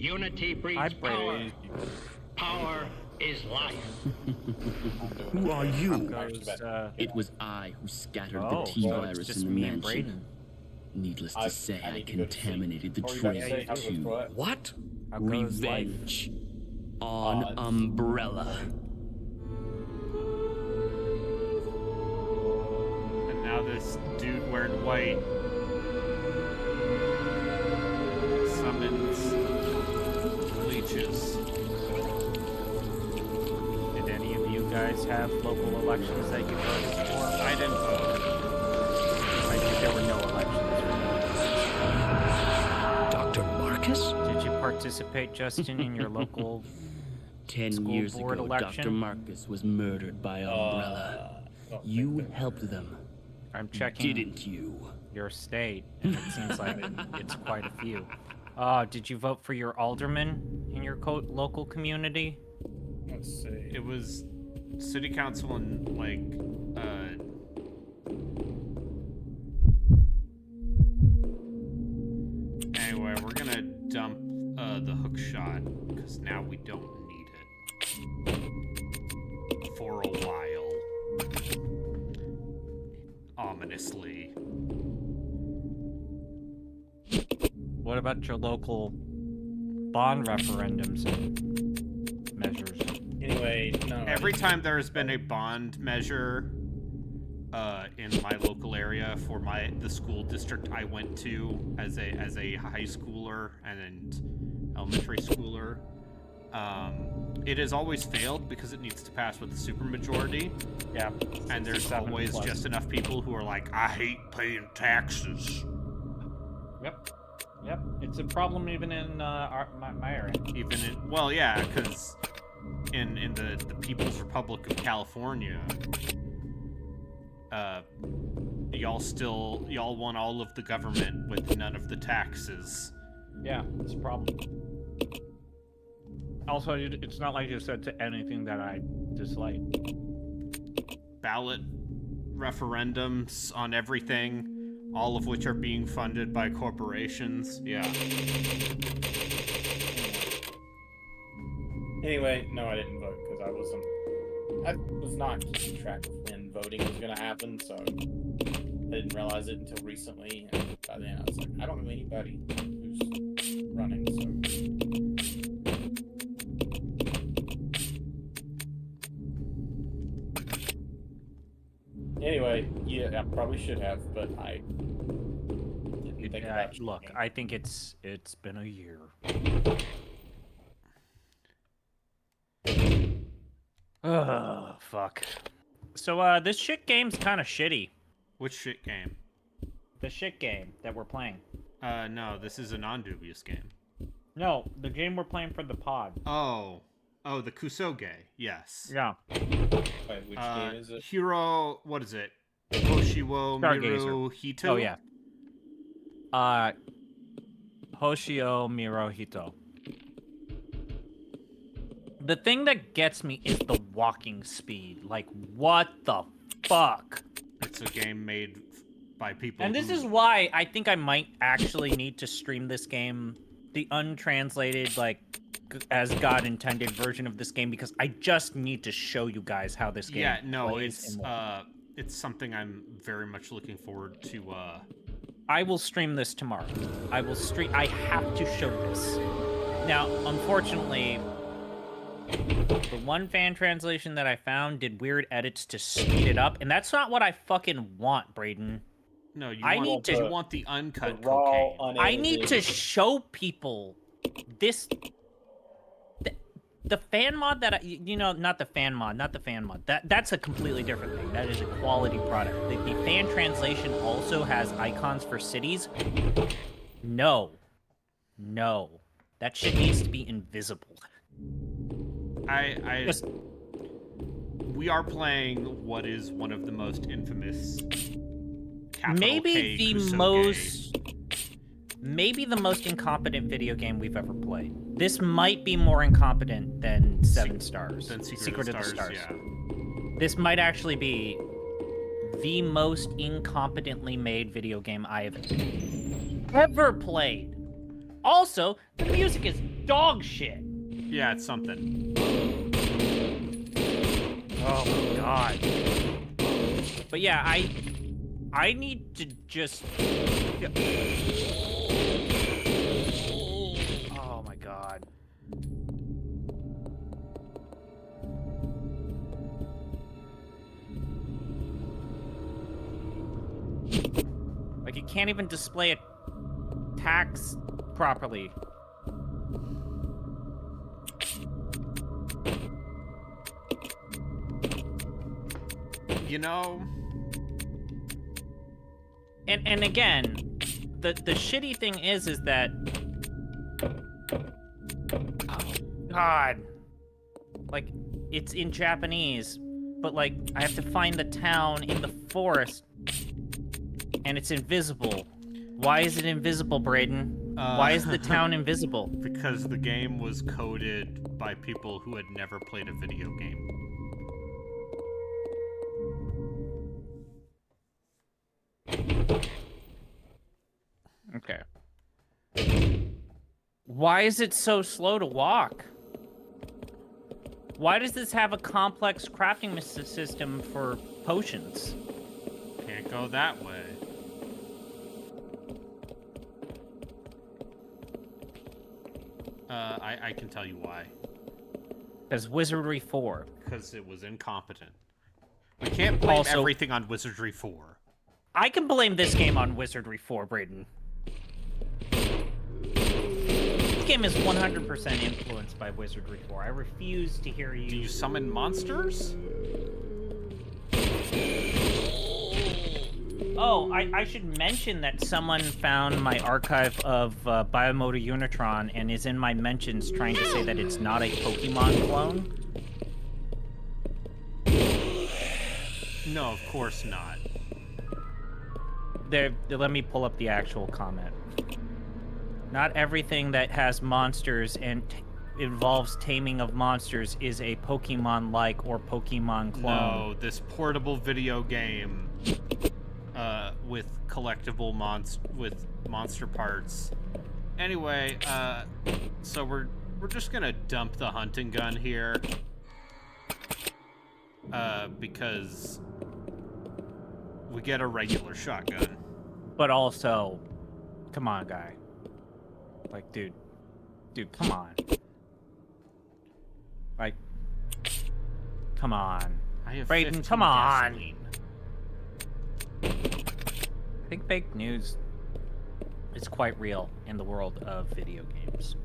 Unity breeds Hi, power. Brady. Power is life. Who are you? It was I who scattered Oh, the T-virus just in the me and mansion. Brayden. Needless to say, I need to go to sleep. contaminated the What were you about to train say? How goes too. what? What? How goes life? Revenge on Umbrella. And now this dude wearing white summons leeches. Did any of you guys have local elections that you voted for? I didn't vote. I think there were no elections. Dr. Marcus? Did you participate, Justin, in your local 10 school years board ago, election? Dr. Marcus was murdered by Umbrella. You helped them. I'm checking. Didn't you? Your state, and it seems like it's quite a few. Did you vote for your alderman in your local community? Let's see. It was city council and anyway, we're gonna dump the hook shot because now we don't need it for a while. Ominously. What about your local bond referendums and measures? Anyway, no. Every time there's been a bond measure in my local area for the school district I went to as a high schooler and elementary schooler, it has always failed because it needs to pass with a supermajority. Yeah. And there's always just enough people who are like, I hate paying taxes. Yep. Yep. It's a problem even in my area. Even in, well, yeah, because in the People's Republic of California, y'all want all of the government with none of the taxes. Yeah, it's a problem. Also, it's not like you said to anything that I dislike. Ballot referendums on everything, all of which are being funded by corporations. Yeah. Anyway, no, I didn't vote because I was not keeping track of when voting was going to happen, so I didn't realize it until recently. And by then, I was like, I don't know anybody who's running, so. Anyway, yeah, I probably should have, but I didn't think about it. Look, I think it's been a year. Ugh, fuck. So, this shit game's kind of shitty. Which shit game? The shit game that we're playing. No, this is a non-dubious game. No, the game we're playing for the pod. Oh, the Kusoge. Yes. Yeah. Wait, which game is it? Hiro, what is it? Hoshiwo Miru Stargazer. Hito? Oh, yeah. Hoshio Miro Hito. The thing that gets me is the walking speed. Like, what the fuck? It's a game made by people. And this is why I think I might actually need to stream this game, the untranslated, like, as God intended version of this game, because I just need to show you guys how this game plays. It's something I'm very much looking forward to. I will stream this tomorrow. I have to show this. Now, unfortunately, the one fan translation that I found did weird edits to speed it up, and that's not what I fucking want, Brayden. No, you want the uncut cocaine. I need to show people this. The fan mod that not the fan mod. That's a completely different thing. That is a quality product. The fan translation also has icons for cities. No, that shit needs to be invisible. We are playing what is one of the most infamous. Maybe the most incompetent video game we've ever played. This might be more incompetent than Seven Stars. Than Secret of the Stars, yeah. This might actually be the most incompetently made video game I have ever played. Also, the music is dog shit. Yeah, it's something. Oh my god. But yeah, I need to just... Oh my god. Like, you can't even display attacks properly. You know... And again, the shitty thing is that... Oh, God. Like, it's in Japanese, but, like, I have to find the town in the forest, and it's invisible. Why is it invisible, Braden? Why is the town invisible? Because the game was coded by people who had never played a video game. Okay. Why is it so slow to walk? Why does this have a complex crafting system for potions? Can't go that way. I can tell you why. Because Wizardry 4. Because it was incompetent. We can't blame everything on Wizardry 4. I can blame this game on Wizardry 4, Braden. This game is 100% influenced by Wizardry 4. I refuse to hear you... Do you summon monsters? Oh, I should mention that someone found my archive of Biomotor Unitron and is in my mentions trying to say that it's not a Pokemon clone. No, of course not. Let me pull up the actual comment. Not everything that has monsters and involves taming of monsters is a Pokemon-like or Pokemon clone. No, this portable video game with collectible monster parts. Anyway, so we're just gonna dump the hunting gun here because we get a regular shotgun. But also, come on, guy. Like, dude, come on. Like, come on. I have Braden, come 15 on. gasoline. I think fake news is quite real in the world of video games.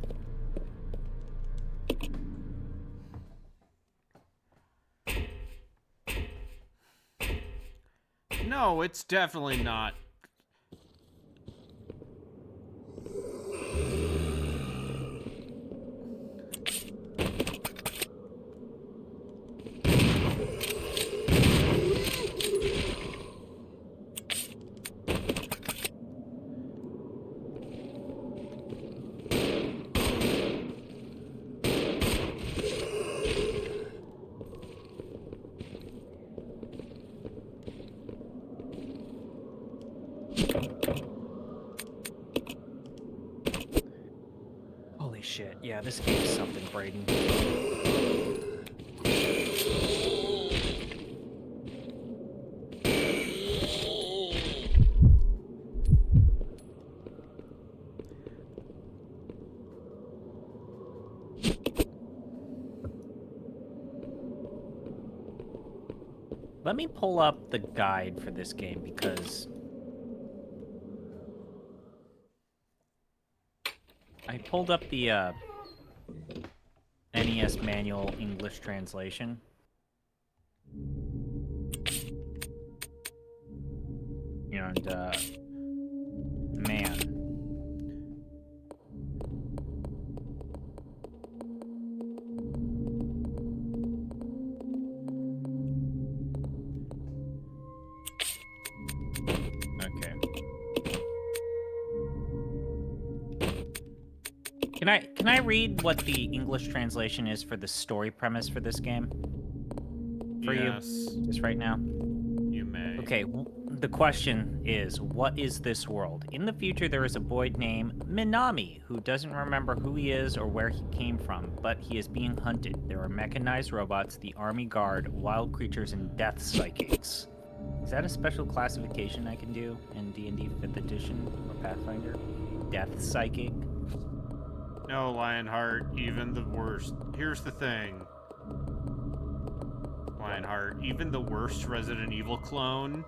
No, it's definitely not. Holy shit. Yeah, this game is something, Braden. Let me pull up the guide for this game because I pulled up the NES manual English translation. And man. Can I read what the English translation is for the story premise for this game? For yes. you? Just right now? You may. Okay, the question is, what is this world? In the future, there is a boy named Minami who doesn't remember who he is or where he came from, but he is being hunted. There are mechanized robots, the army guard, wild creatures, and death psychics. Is that a special classification I can do in D&D 5th edition or Pathfinder? Death psychic? No, Lionheart, even the worst. Here's the thing. Lionheart, even the worst Resident Evil clone,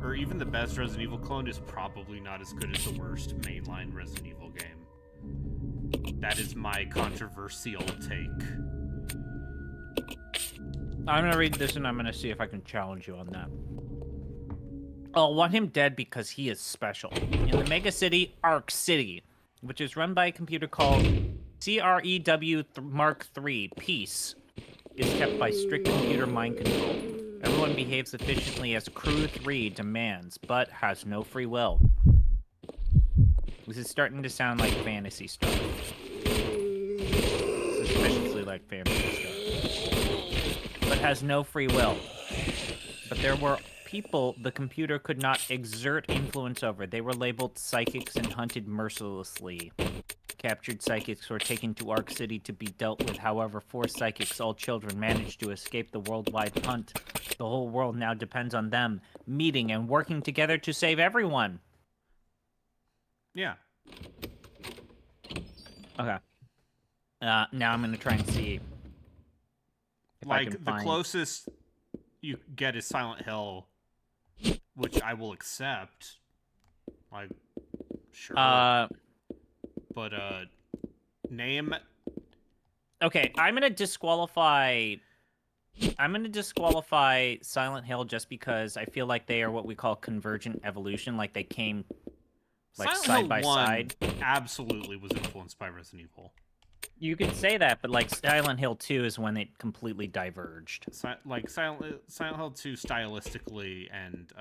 or even the best Resident Evil clone, is probably not as good as the worst mainline Resident Evil game. That is my controversial take. I'm gonna read this and I'm gonna see if I can challenge you on that. I'll want him dead because he is special. In the mega city, Arc City, which is run by a computer called CREW Mark III, Peace, is kept by strict computer mind control. Everyone behaves efficiently as Crew 3 demands, but has no free will. This is starting to sound like fantasy stuff. Suspiciously like fantasy stuff. But has no free will. But there were people the computer could not exert influence over. They were labeled psychics and hunted mercilessly. Captured psychics were taken to Arc City to be dealt with. However, 4 psychics, all children, managed to escape the worldwide hunt. The whole world now depends on them, meeting and working together to save everyone. Yeah. Okay. Now I'm going to try and see if I can the find... closest you get is Silent Hill, which I will accept. Like, sure. But, name... Okay, I'm gonna disqualify Silent Hill just because I feel like they are what we call convergent evolution, like they came like Silent side Hill by 1 side. absolutely was influenced by Resident Evil. You could say that, but like Silent Hill 2 is when it completely diverged. Silent Hill 2 stylistically and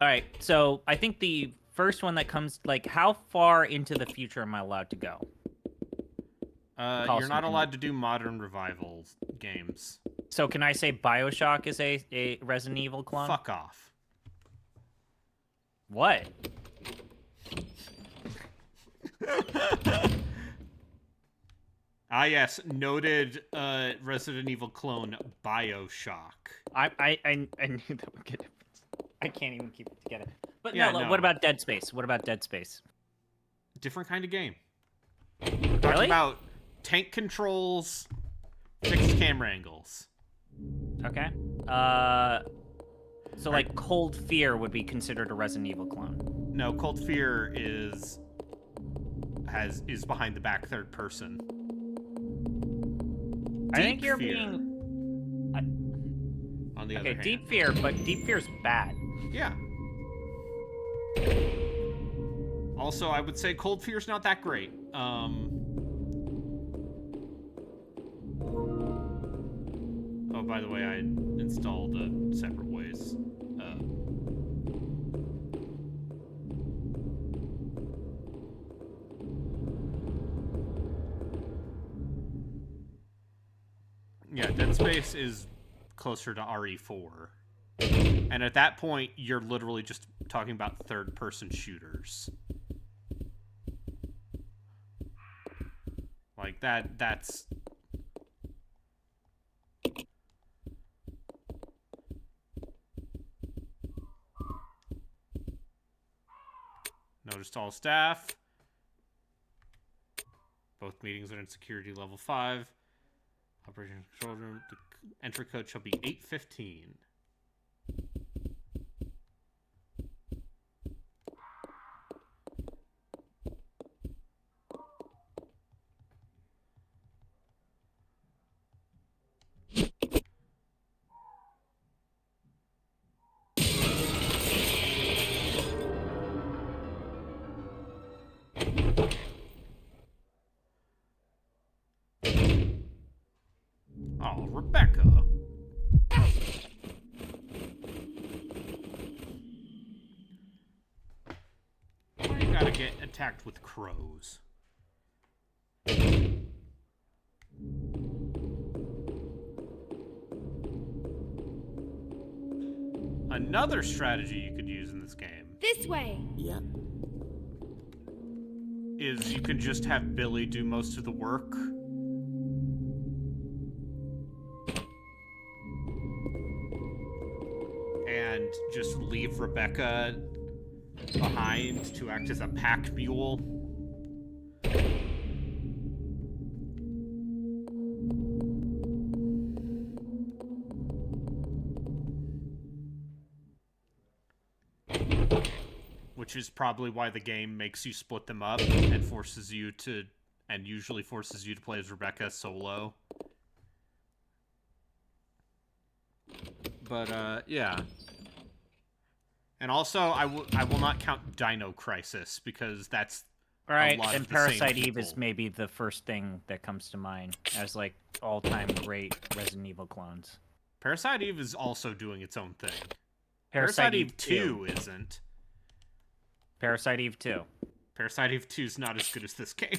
Alright, so I think the first one that comes, like, how far into the future am I allowed to go? you're not allowed to do modern revival games. So can I say BioShock is a Resident Evil clone? Fuck off. What? Ah, yes, noted Resident Evil clone BioShock. I knew that would get it. I can't even keep it together. But Yeah, no, what about Dead Space? What about Dead Space? Different kind of game. Really? Talking about tank controls, fixed camera angles. Okay. So like Cold Fear would be considered a Resident Evil clone. No, Cold Fear is behind the back third person. I think Deep you're Fear, being... on the other Okay, hand. Deep Fear, but Deep Fear's bad. Yeah. Also, I would say Cold Fear's not that great. Oh, by the way, I installed separate ways. Yeah, Dead Space is closer to RE4. And at that point, you're literally just talking about third-person shooters. Like, that's... Notice to all staff. Both meetings are in security level 5. Operation control room. The entry code shall be 815. Oh, Rebecca. Why you gotta get attacked with crows? Another strategy you could this game. This way! Yeah. Is you can just have Billy do most of the work. And just leave Rebecca behind to act as a pack mule. Which is probably why the game makes you split them up and forces you to, and usually forces you to play as Rebecca solo. But, yeah. And also, I will not count Dino Crisis, because that's All right, a lot and of the same Parasite Eve people. is maybe the first thing that comes to mind as, like, all-time great Resident Evil clones. Parasite Eve is also doing its own thing. Parasite Eve Eve 2 isn't. Parasite Eve 2. Parasite Eve 2 is not as good as this game.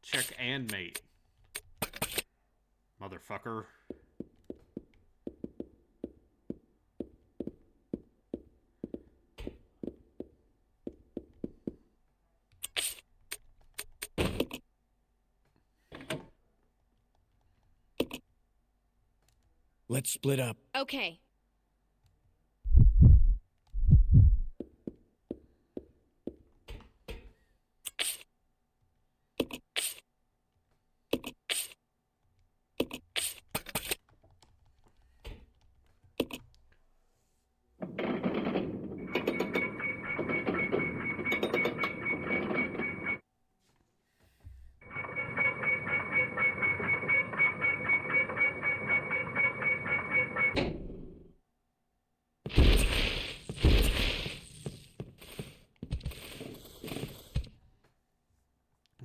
Check and mate. Motherfucker. Let's split up. Okay.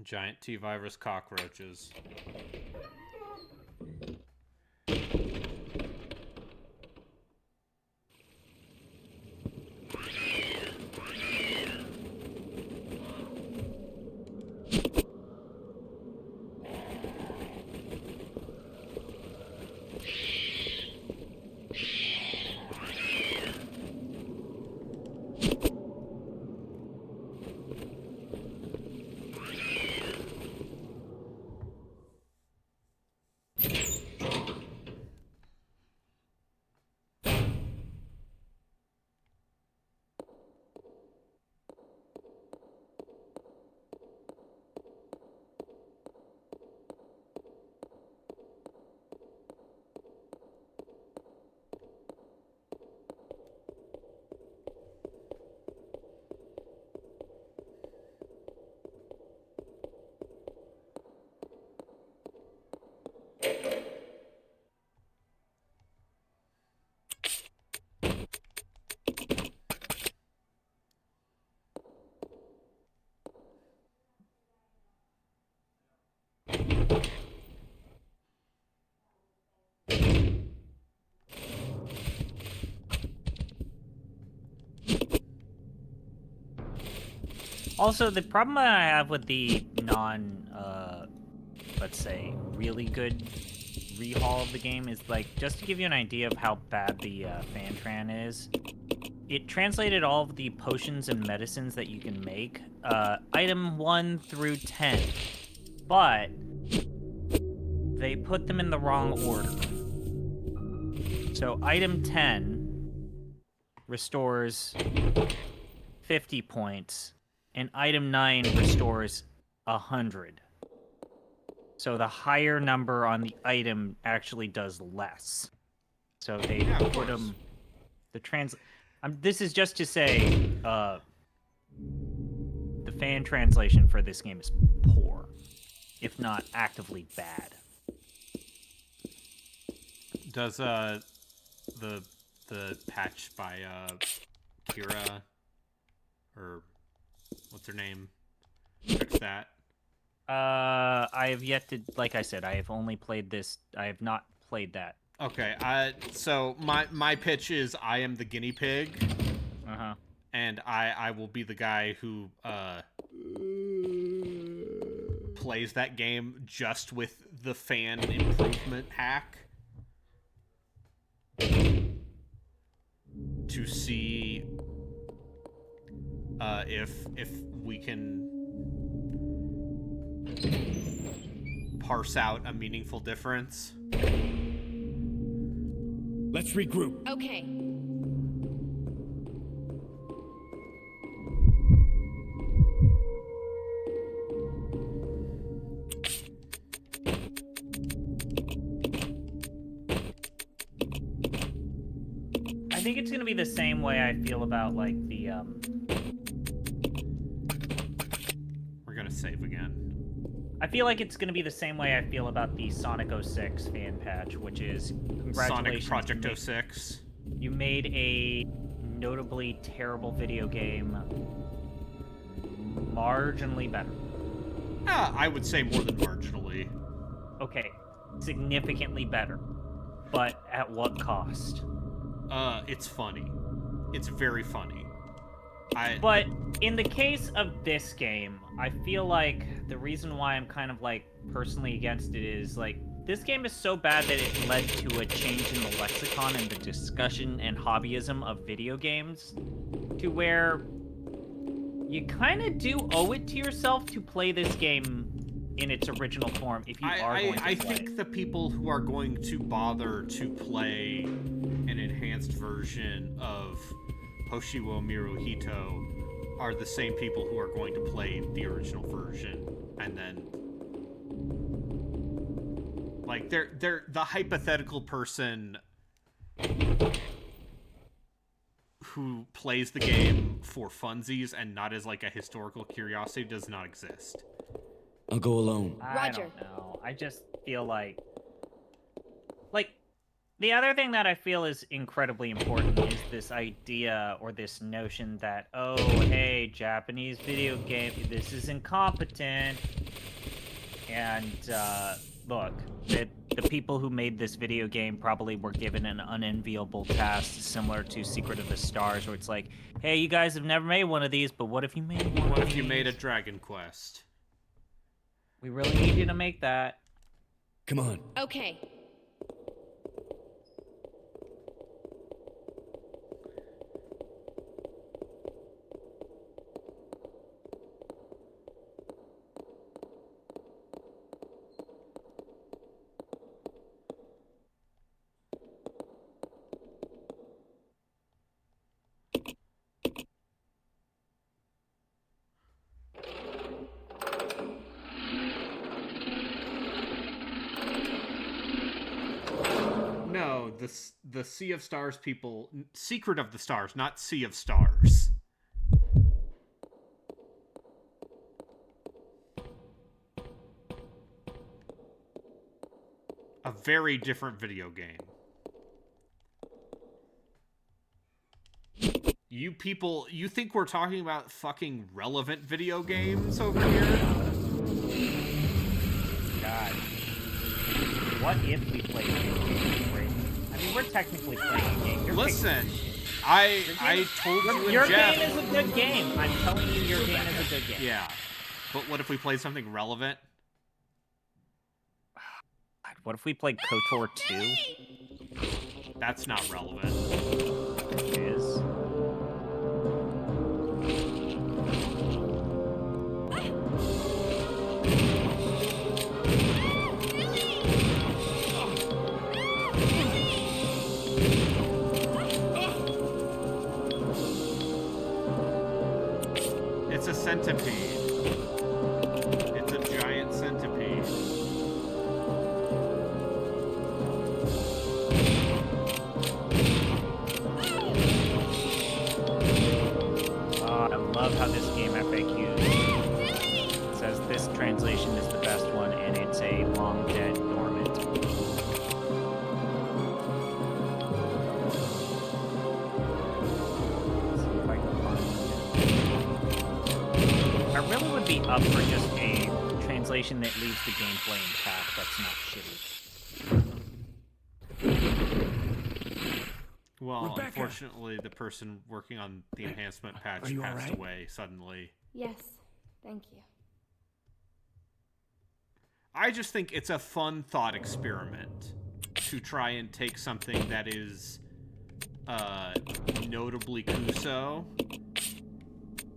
Giant T-virus cockroaches. Also, the problem that I have with the let's say, really good rehaul of the game is, like, just to give you an idea of how bad the Fantran is, it translated all of the potions and medicines that you can make, item 1 through 10, but they put them in the wrong order. So item 10 restores 50 points, and item 9 restores 100. So the higher number on the item actually does less. So they put them... this is just to say, the fan translation for this game is poor, if not actively bad. Does the patch by Kira, or what's her name, fix that? I have yet to, like I said, I have only played this. I have not played that. Okay, so my pitch is I am the guinea pig. Uh-huh. And I will be the guy who plays that game just with the fan improvement hack. to see if we can parse out a meaningful difference. Let's regroup. Okay. I think it's gonna be the same way I feel about, like, the, We're gonna save again. I feel like it's gonna be the same way I feel about the Sonic 06 fan patch, which is, congratulations. Sonic Project 06. You made a notably terrible video game marginally better. I would say more than marginally. Okay, significantly better. But at what cost? It's funny. It's very funny. But in the case of this game, I feel like the reason why I'm kind of, like, personally against it is, like, this game is so bad that it led to a change in the lexicon and the discussion and hobbyism of video games, to where you kind of do owe it to yourself to play this game in its original form if you are going to play I think the people who are going to bother to play an enhanced version of Hoshiwo Miruhito are the same people who are going to play the original version, and then like they're the hypothetical person who plays the game for funsies and not as like a historical curiosity does not exist. I'll go alone. I don't know. I just feel like the other thing that I feel is incredibly important is this idea or this notion that, oh, hey, Japanese video game, this is incompetent. And, look, the people who made this video game probably were given an unenviable task similar to Secret of the Stars, where it's like, hey, you guys have never made one of these, but what if you made one? What if you made a Dragon Quest? We really need you to make that. Come on. Okay. No, the Sea of Stars people, Secret of the Stars, not Sea of Stars. A very different video game. You people, you think we're talking about fucking relevant video games over here? God. What if we played a game? I mean, we're technically playing a game. Listen, I told you and your Jeff... game is a good game. I'm telling you, your game is a good game. Yeah. But what if we played something relevant? What if we played KOTOR 2? That's not relevant. It is. It's a centipede. It's a giant centipede. I love how this game FAQs says this translation is the best one, and it's a long dead dormant. Let's see if I can find it. I really would be up for just a translation that leaves the gameplay intact. That's not shitty. Well, Rebecca. unfortunately, the person working on the enhancement patch Are you passed alright? away suddenly. Yes, thank you. I just think it's a fun thought experiment to try and take something that is notably Kuso,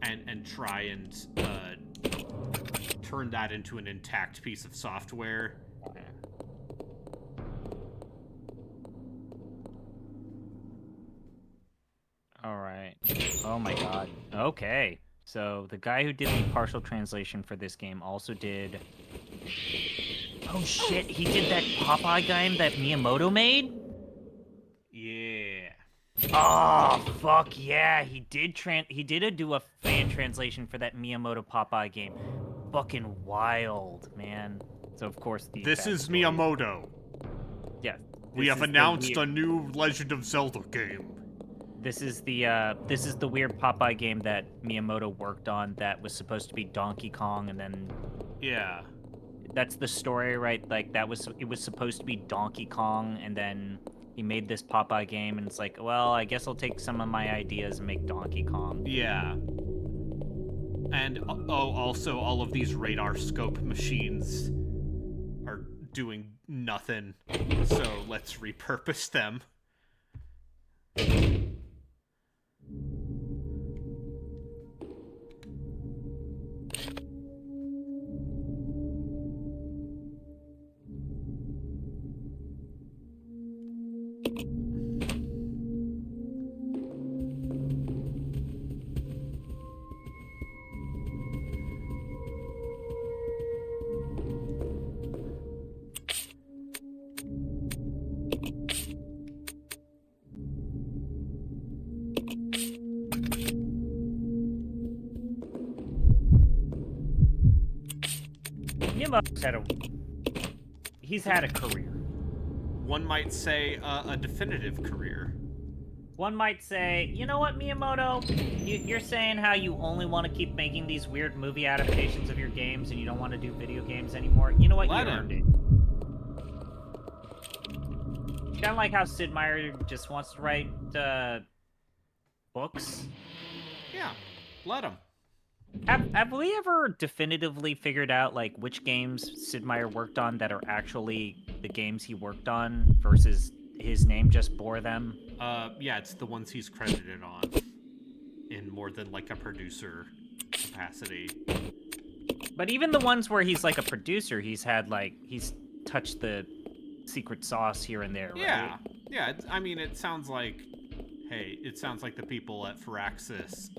and try and turn that into an intact piece of software. All right. Oh my god. Okay. So the guy who did the partial translation for this game also did... Oh shit, he did that Popeye game that Miyamoto made? Yeah. Oh, fuck yeah. He did do a fan translation for that Miyamoto Popeye game. Fucking wild, man. So of course This is Miyamoto. Yeah. We have announced a new Legend of Zelda game. This is the weird Popeye game that Miyamoto worked on that was supposed to be Donkey Kong, and then yeah, that's the story, right? Like it was supposed to be Donkey Kong, and then he made this Popeye game, and it's like, well, I guess I'll take some of my ideas and make Donkey Kong. Yeah. And also all of these radar scope machines are doing nothing, so let's repurpose them. He's had a career. One might say a definitive career. One might say, you know what, Miyamoto? You're saying how you only want to keep making these weird movie adaptations of your games and you don't want to do video games anymore. You know what? You earned it. Kind of like how Sid Meier just wants to write books. Yeah, let him. Have we ever definitively figured out like which games Sid Meier worked on that are actually the games he worked on versus his name just bore them? Yeah, it's the ones he's credited on in more than like a producer capacity. But even the ones where he's like a producer, he's touched the secret sauce here and there, yeah. right? Yeah, I mean, it sounds like the people at Firaxis,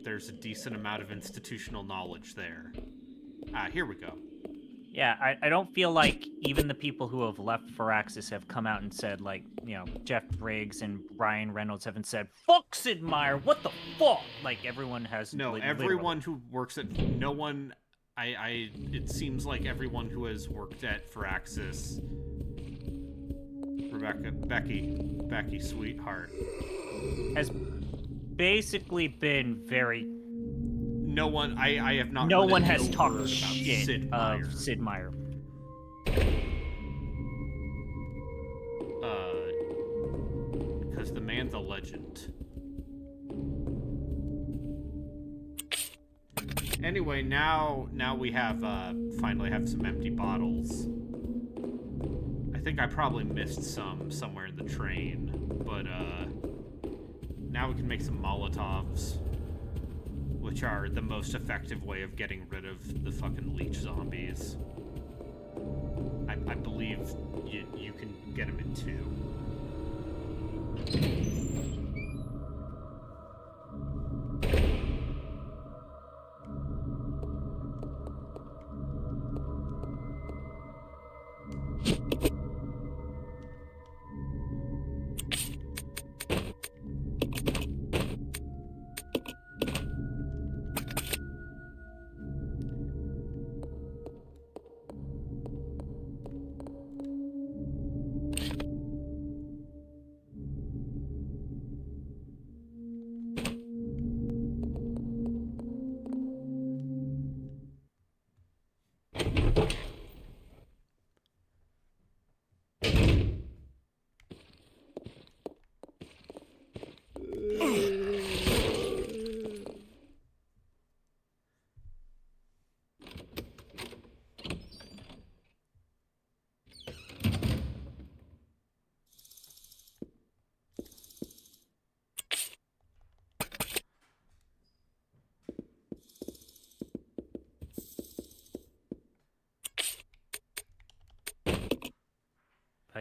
there's a decent amount of institutional knowledge there. Here we go. Yeah, I don't feel like even the people who have left Firaxis have come out and said, like, you know, Jeff Briggs and Ryan Reynolds haven't said, fuck Sid Meier, what the fuck? Like, everyone has... No, everyone who works at... No one... it seems like everyone who has worked at Firaxis... Becky, sweetheart... has basically been very... No one... I have not... No one has talked shit of Sid Meier. Because the man's a legend. Anyway, now we have, finally have some empty bottles. I think I probably missed some somewhere in the train, but, now we can make some Molotovs, which are the most effective way of getting rid of the fucking leech zombies. I believe you can get them in 2.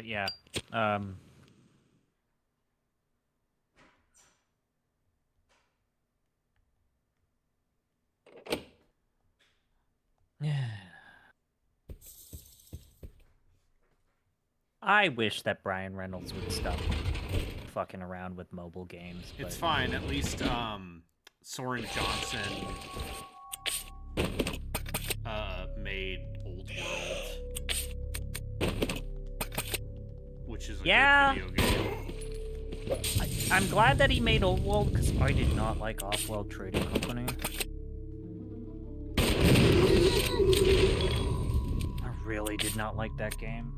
But yeah, I wish that Brian Reynolds would stop fucking around with mobile games. But... It's fine. At least Soren Johnson made Old World, which is a good video game. I'm glad that he made Old World, because I did not like Offworld Trading Company. I really did not like that game.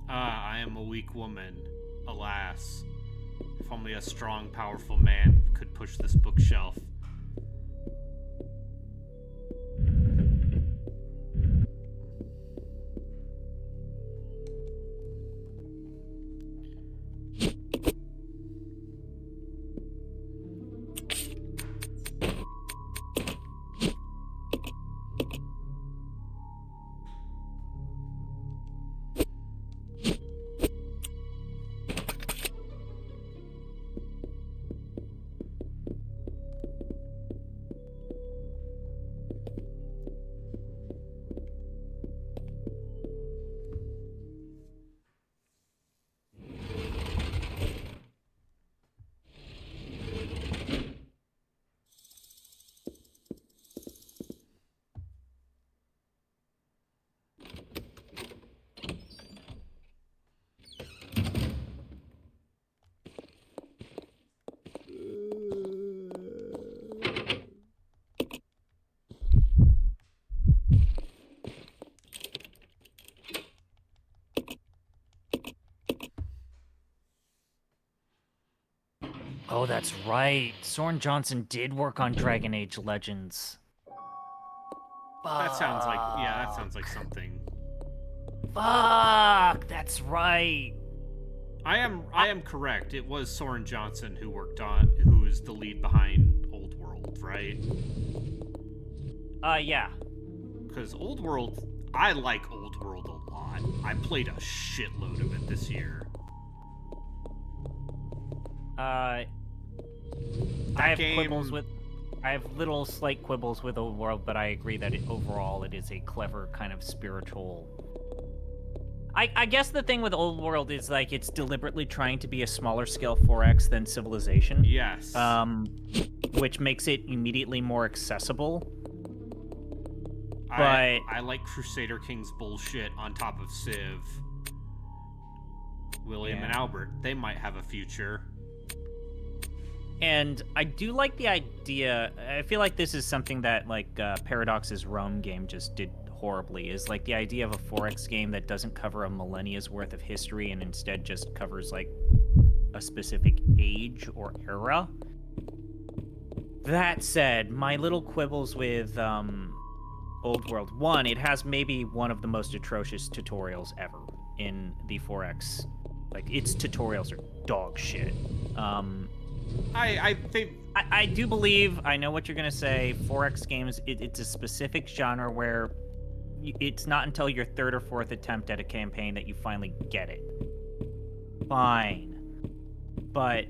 I am a weak woman. Alas. If only a strong, powerful man could push this bookshelf. Oh, that's right. Soren Johnson did work on Dragon Age Legends. That sounds like something. Fuck, that's right. I am correct. It was Soren Johnson who is the lead behind Old World, right? Yeah. Because Old World, I like Old World a lot. I played a shitload of it this year. I have little slight quibbles with Old World, but I agree that overall it is a clever kind of spiritual. I guess the thing with Old World is like it's deliberately trying to be a smaller scale 4X than Civilization. Yes. Which makes it immediately more accessible. But I like Crusader Kings bullshit on top of Civ. William and Albert, they might have a future. And I do like the idea. I feel like this is something that like Paradox's Rome game just did horribly. Is like the idea of a 4X game that doesn't cover a millennia's worth of history and instead just covers like a specific age or era. That said, my little quibbles with Old World 1, it has maybe one of the most atrocious tutorials ever in the 4X. Like its tutorials are dog shit. I think I do believe I know what you're gonna say. 4X games, it's a specific genre where it's not until your third or fourth attempt at a campaign that you finally get it. Fine, but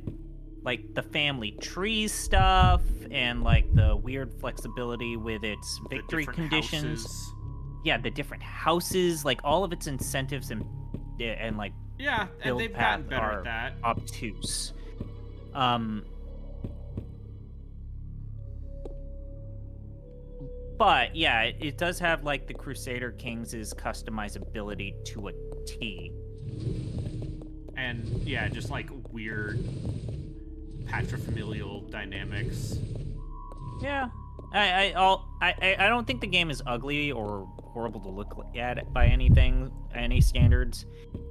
like the family tree stuff and like the weird flexibility with its victory conditions. Houses. Yeah, the different houses, like all of its incentives and like and they've gotten better at that. Obtuse. But yeah, it does have like the Crusader Kings' customizability to a T. And yeah, just like weird patrifamilial dynamics. Yeah. I don't think the game is ugly or horrible to look at by any standards.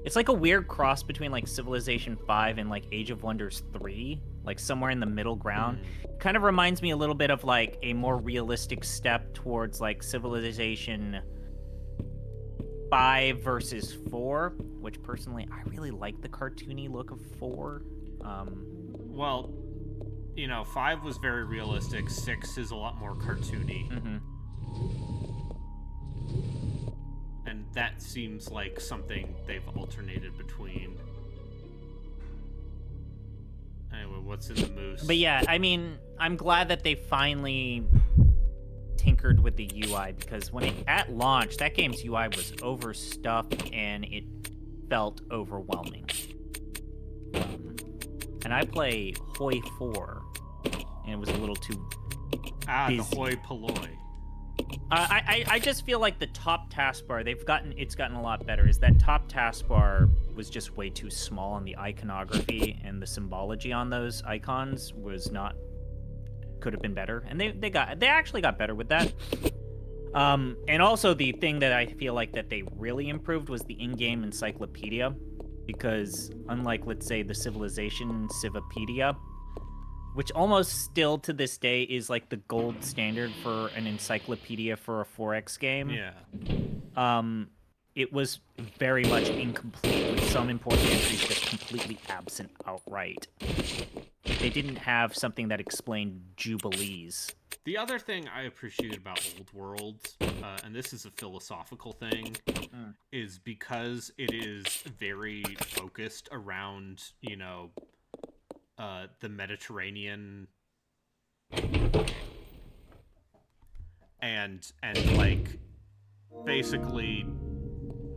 It's like a weird cross between like Civilization 5 and like Age of Wonders 3, like somewhere in the middle ground. Kind of reminds me a little bit of like a more realistic step towards like Civilization 5 versus 4, which personally I really like the cartoony look of 4. Well, you know, 5 was very realistic. 6 is a lot more cartoony. And that seems like something they've alternated between. Anyway, what's in the moose? But yeah, I mean, I'm glad that they finally tinkered with the UI, because when at launch, that game's UI was overstuffed and it felt overwhelming. And I play Hoi 4, and it was a little too busy. The hoi polloi. I just feel like the top taskbar, it's gotten a lot better, is that top taskbar was just way too small, and the iconography and the symbology on those icons could have been better. And they actually got better with that. And also the thing that I feel like that they really improved was the in-game encyclopedia, because unlike, let's say, the Civilization Civipedia, which almost still to this day is like the gold standard for an encyclopedia for a 4X game. Yeah. It was very much incomplete, with some important entries just completely absent outright. They didn't have something that explained Jubilees. The other thing I appreciated about Old World, and this is a philosophical thing, is because it is very focused around, you know, the Mediterranean and like basically,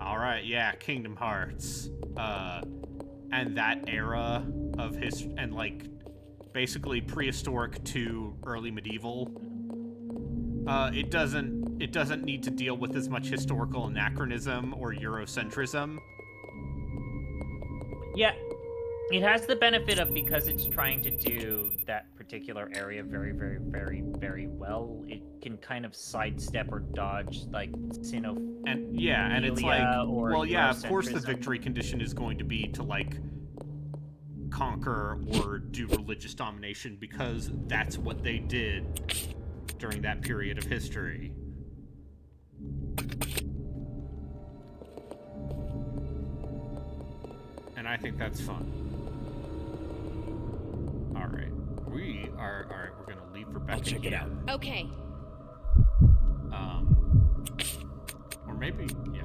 all right, yeah, Kingdom Hearts, and that era of history, and like basically prehistoric to early medieval. It doesn't need to deal with as much historical anachronism or Eurocentrism. Yeah, it has the benefit of, because it's trying to do that particular area very, very, very, very well, it can kind of sidestep or dodge like xenophilia. And yeah, and it's like, well, yeah, of course the Eurocentrism. victory condition is going to be to like conquer or do religious domination, because that's what they did during that period of history. And I think that's fun. All right, we're gonna leave Rebecca. I'll check it out. Okay. Or maybe, yeah.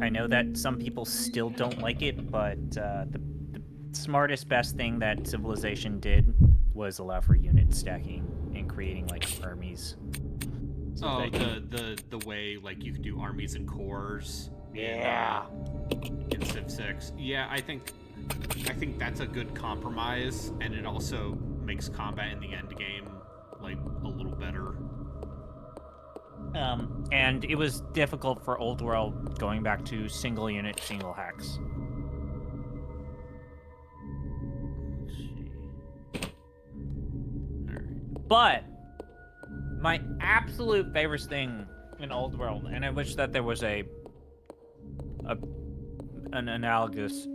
I know that some people still don't like it, but the smartest, best thing that Civilization did was allow for unit stacking and creating like armies. So the way like you could do armies and corps. Yeah. In Civ 6. Yeah, I think that's a good compromise, and it also makes combat in the end game like a little better. And it was difficult for Old World going back to single unit, single hacks. Let's see. All right. But my absolute favorite thing in Old World, and I wish that there was an analogous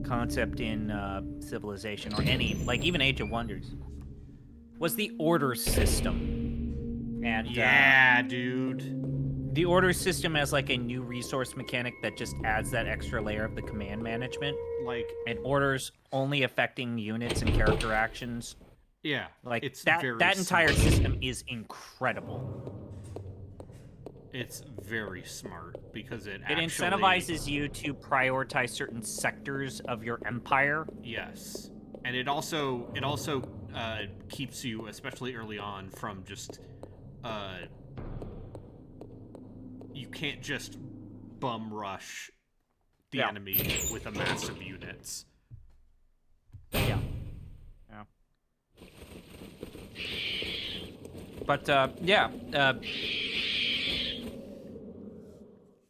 concept in Civilization or any, like even Age of Wonders, was the order system. And yeah, dude. The order system as like a new resource mechanic that just adds that extra layer of the command management. Like, and orders only affecting units and character actions. Yeah, like it's that very entire smart. system is incredible. It's very smart because it incentivizes you to prioritize certain sectors of your empire. Yes, and it also keeps you, especially early on, from just you can't just bum rush the enemy with a mass of units. Yeah. But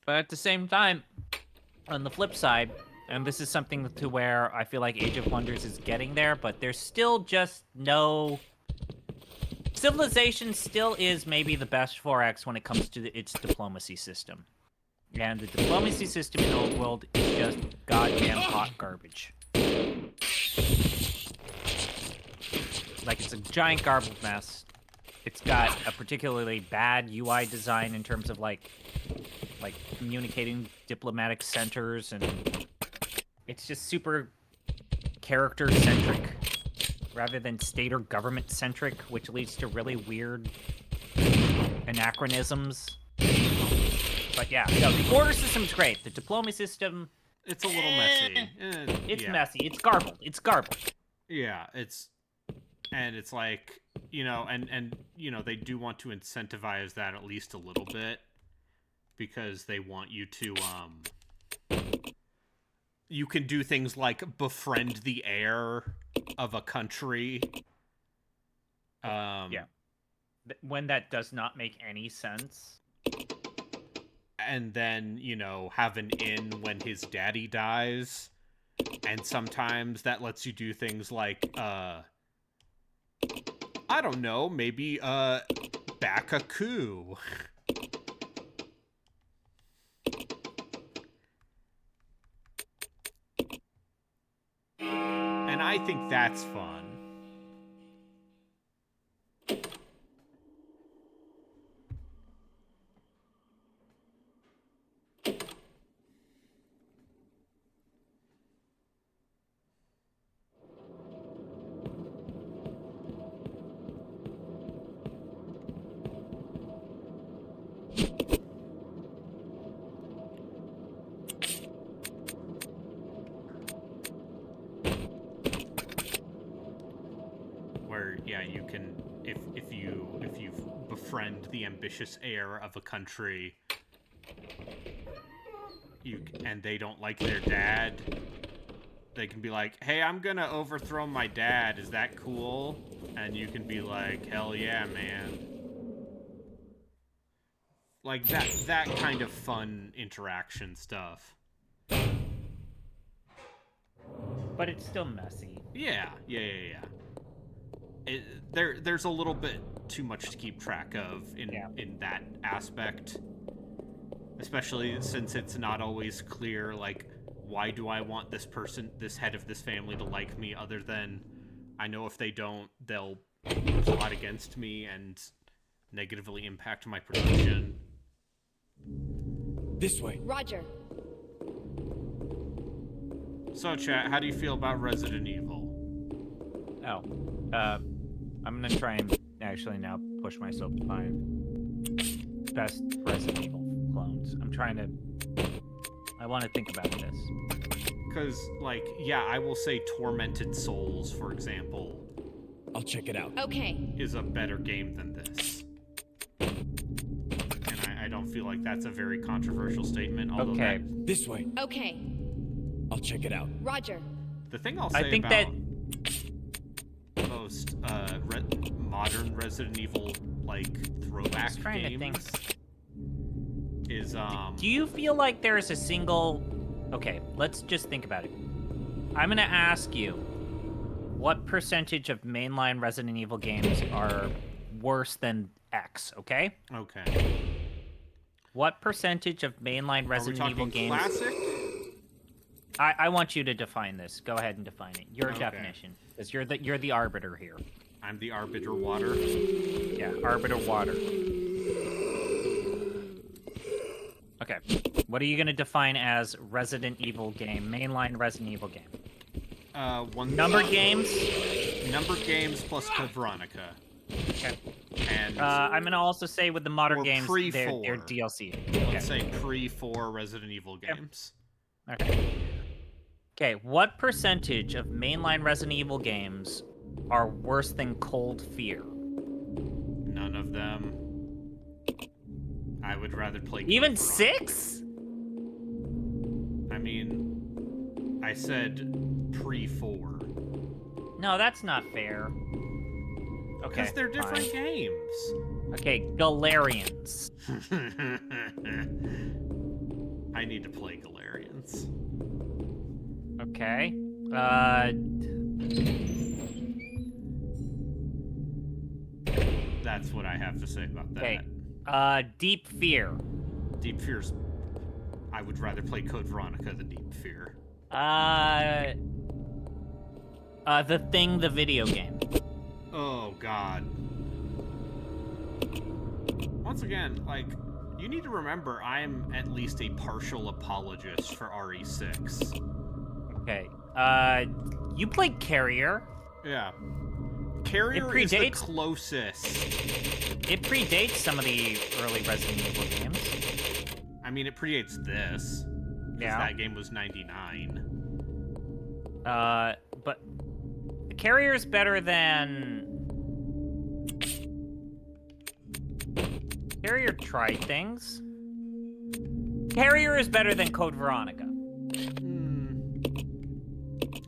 but at the same time, on the flip side, and this is something to where I feel like Age of Wonders is getting there, but there's still just no... Civilization still is maybe the best 4X when it comes to its diplomacy system. And the diplomacy system in Old World is just goddamn hot garbage. Like, it's a giant garbled mess. It's got a particularly bad UI design in terms of, like communicating diplomatic centers, and it's just super character-centric rather than state or government-centric, which leads to really weird anachronisms. But yeah, no, the order system's great. The diplomacy system... It's a little messy. It's messy. It's garbled. It's garbled. Yeah, it's like, and they do want to incentivize that at least a little bit, because they want you to, you can do things like befriend the heir of a country. Yeah. When that does not make any sense. And then, have an inn when his daddy dies. And sometimes that lets you do things like, I don't know, maybe, back a coup. And I think that's fun. You can, if you befriend the ambitious heir of a country, and they don't like their dad, they can be like, hey, I'm gonna overthrow my dad, is that cool? And you can be like, hell yeah, man. Like that kind of fun interaction stuff. But it's still messy. Yeah. There's a little bit too much to keep track of in that aspect, especially since it's not always clear, like, why do I want this head of this family to like me, other than I know if they don't, they'll plot against me and negatively impact my production. This way. Roger. So, chat, how do you feel about Resident Evil? I'm gonna try and actually now push myself to find best Resident Evil clones. I want to think about this. Because, like, yeah, I will say Tormented Souls, for example. I'll check it out. Okay. Is a better game than this. And I don't feel like that's a very controversial statement. Okay. This way. Okay. I'll check it out. Roger. The thing I'll say think about most modern Resident Evil, like, throwback games is, Do you feel like there is a single... Okay, let's just think about it. I'm gonna ask you, what percentage of mainline Resident Evil games are worse than X, okay? Okay. What percentage of mainline Resident Evil games... Classic? I want you to define this. Go ahead and define it. Your definition. Because you're the arbiter here. I'm the arbiter water. Yeah, arbiter water. Okay. What are you going to define as Resident Evil game? Mainline Resident Evil game. One number games? Number games plus Code Veronica. Okay. And I'm gonna also say with the modern or games, they're pre-4. DLC. Let's say pre-4 Resident Evil games. Okay. Okay, what percentage of mainline Resident Evil games are worse than Cold Fear? None of them. I would rather play Even Code Veronica. 6? I mean, I said pre-4. No, that's not fair. Okay, Because they're different fine. games. Okay, Galarians. I need to play Galarians. Okay. That's what I have to say about that. Okay. Deep Fear. Deep Fear's... I would rather play Code Veronica than Deep Fear. The Thing, the video game. Oh, God. Once again, like, you need to remember I'm at least a partial apologist for RE6. Okay. You played Carrier. Yeah. Carrier is the closest. It predates some of the early Resident Evil games. I mean, it predates this. Yeah. That game was 99. But Carrier's better than... Carrier tried things. Carrier is better than Code Veronica.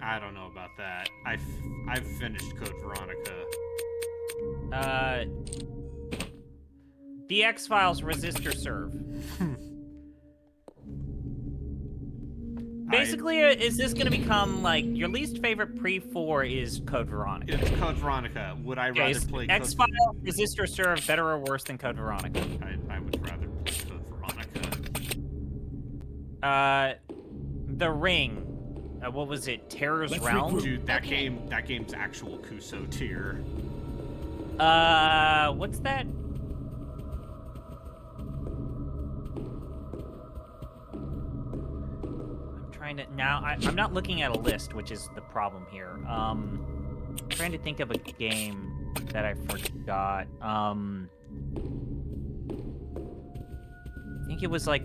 I don't know about that. I've finished Code Veronica. The X-Files Resistor Serve. Basically, is this going to become, like, your least favorite pre-4 is Code Veronica? It's Code Veronica. Would I rather play X-Files Resistor Serve better or worse than Code Veronica? I would rather play Code Veronica. The Ring. What was it? Terror's Realm? Dude, that game's actual Kuso tier. What's that? I'm not looking at a list, which is the problem here. I'm trying to think of a game that I forgot. I think it was like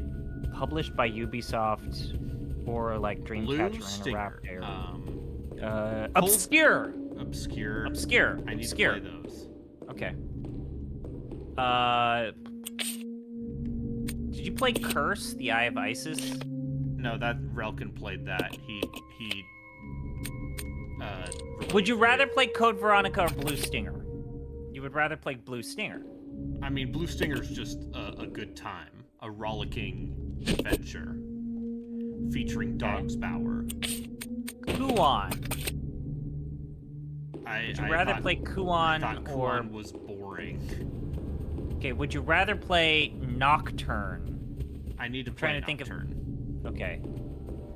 published by Ubisoft or like Dreamcatcher Interactive. Obscure. I need to play those. Okay. Did you play Curse: The Eye of Isis? No, that Relkin played that. He Would you rather play Code Veronica or Blue Stinger? You would rather play Blue Stinger. I mean, Blue Stinger's just a good time. A rollicking adventure. Featuring Dogs Bauer. Kuon. Would you rather play Kuon or... Kuon was boring. Okay, would you rather play Nocturne? I need to play Nocturne. Okay.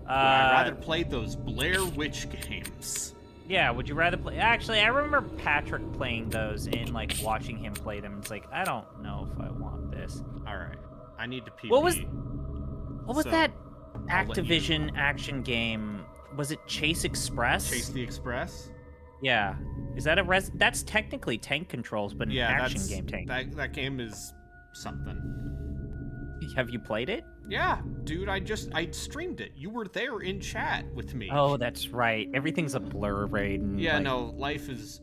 I'd rather play those Blair Witch games. Yeah, would you rather play... Actually, I remember Patrick playing those and, like, watching him play them. It's like, I don't know if I want this. Alright. I need to PP. What was that Activision action game? Was it Chase Express? Chase the Express? Yeah. Is that that's technically tank controls, but an action game tank. That game is something. Have you played it? Yeah, dude, I streamed it. You were there in chat with me. Oh, that's right. Everything's a blur, Raiden. Yeah, no, life is,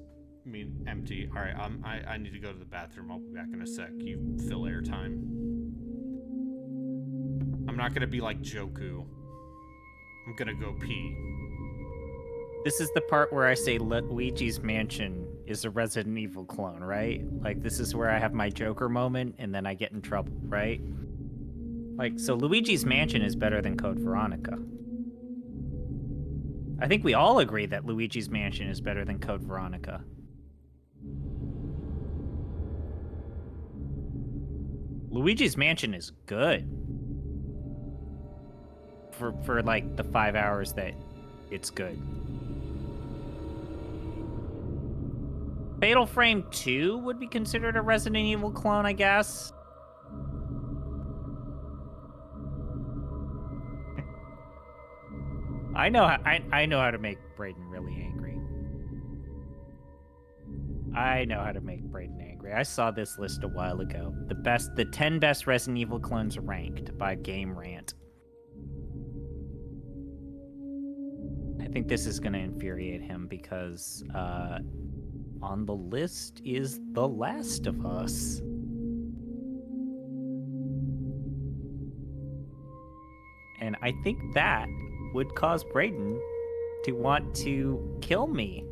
empty. All right, I need to go to the bathroom. I'll be back in a sec. You fill airtime. I'm not gonna be like Joku. I'm gonna go pee. This is the part where I say Luigi's Mansion is a Resident Evil clone, right? Like, this is where I have my Joker moment, and then I get in trouble, right? Like, so Luigi's Mansion is better than Code Veronica. I think we all agree that Luigi's Mansion is better than Code Veronica. Luigi's Mansion is good. For like, the 5 hours that it's good. Fatal Frame 2 would be considered a Resident Evil clone, I guess. I know how to make Brayden really angry. I know how to make Brayden angry. I saw this list a while ago. The 10 best Resident Evil clones ranked by Game Rant. I think this is going to infuriate him because on the list is The Last of Us. And I think that would cause Brayden to want to kill me.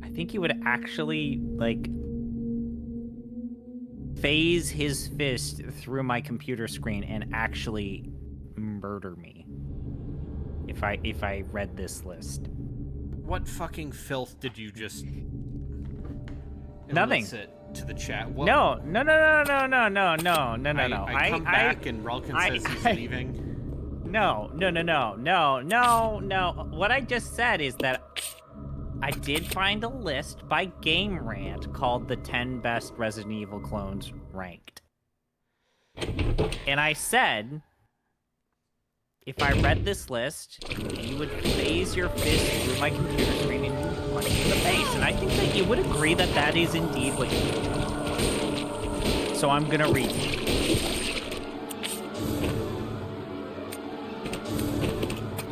I think he would actually, like, phase his fist through my computer screen and actually murder me if I read this list. What fucking filth did you just Nothing elicit to the chat? What? No. I come back and Relkin says he's leaving. No. What I just said is that I did find a list by Game Rant called the 10 best Resident Evil clones ranked. And I said, if I read this list, you would phase your fist through my computer screen and punch me in the face. And I think that you would agree that that is indeed what you do. So I'm gonna read it.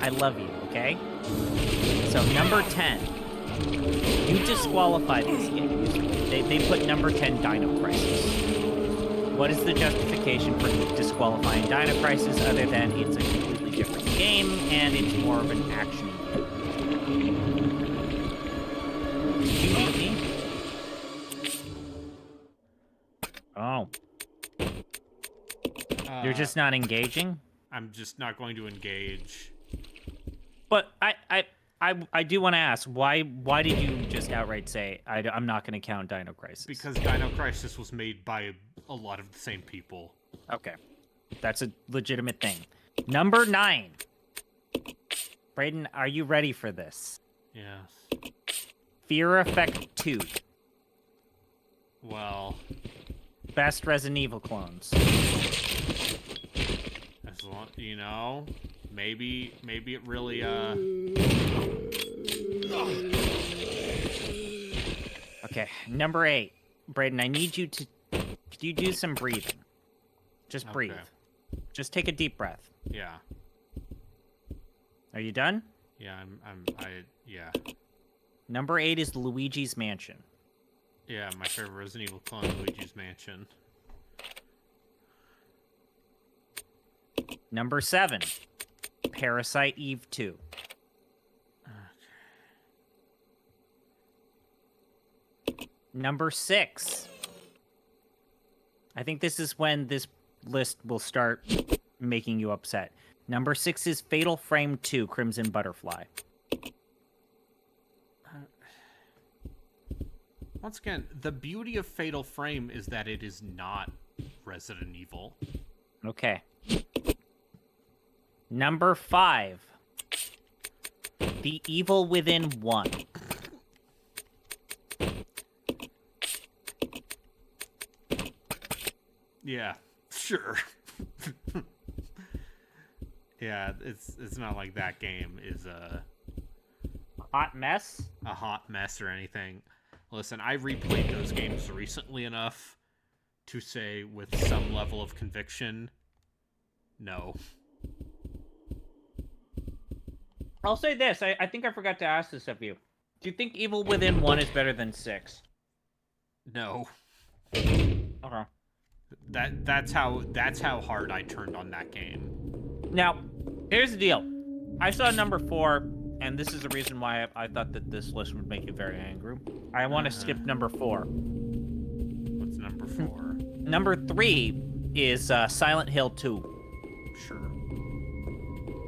I love you, okay? So number 10. You disqualify this game. They put number 10 Dino Crisis. What is the justification for disqualifying Dino Crisis other than it's a completely different game and it's more of an action game? Did you mute me? Oh. You're just not engaging? I'm just not going to engage. But I do want to ask, why did you just outright say, I'm not going to count Dino Crisis? Because Dino Crisis was made by a lot of the same people. Okay. That's a legitimate thing. Number 9. Brayden, are you ready for this? Yes. Fear Effect 2. Well. Best Resident Evil clones. As long, you know, maybe it really, Okay, number 8. Brayden, I need you to... Could you do some breathing? Just breathe. Okay. Just take a deep breath. Yeah. Are you done? Yeah, yeah. Number 8 is Luigi's Mansion. Yeah, my favorite Resident Evil clone, Luigi's Mansion. Number 7, Parasite Eve 2. Okay. Number 6. I think this is when this list will start making you upset. Number 6 is Fatal Frame 2, Crimson Butterfly. Once again, the beauty of Fatal Frame is that it is not Resident Evil. Okay. Number 5. The Evil Within 1. Yeah, sure. Yeah, it's not like that game is a hot mess? A hot mess or anything. Listen, I replayed those games recently enough to say with some level of conviction, no. I'll say this. I think I forgot to ask this of you. Do you think Evil Within 1 is better than 6? No. Okay. That's how hard I turned on that game. Now, here's the deal. I saw number 4, and this is the reason why I thought that this list would make you very angry. I want to skip number 4. What's number 4? Number 3 is Silent Hill 2. Sure.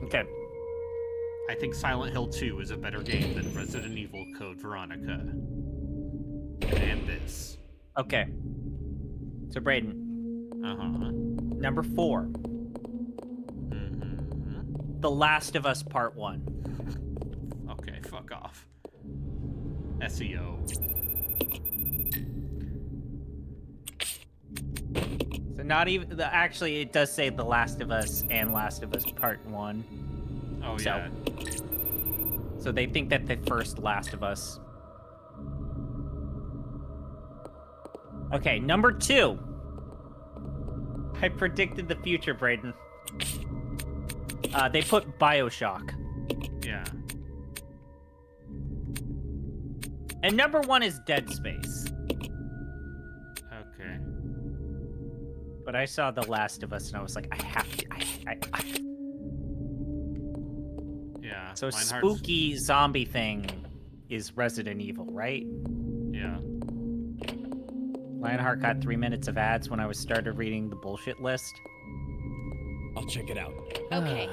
Okay. I think Silent Hill 2 is a better game than Resident Evil Code Veronica. And this. Okay. So, Brayden. Uh-huh. Number 4. The Last of Us Part 1. Okay, fuck off. SEO. So not even... Actually, it does say The Last of Us and Last of Us Part 1. Oh, so, yeah. So they think that the first Last of Us. Okay, number 2. I predicted the future, Brayden. They put BioShock. Yeah. And number 1 is Dead Space. Okay. But I saw The Last of Us and I was like, I have to. Yeah. So Lionheart's... spooky zombie thing is Resident Evil, right? Yeah. Lionheart got 3 minutes of ads when I started reading the bullshit list. I'll check it out. Okay.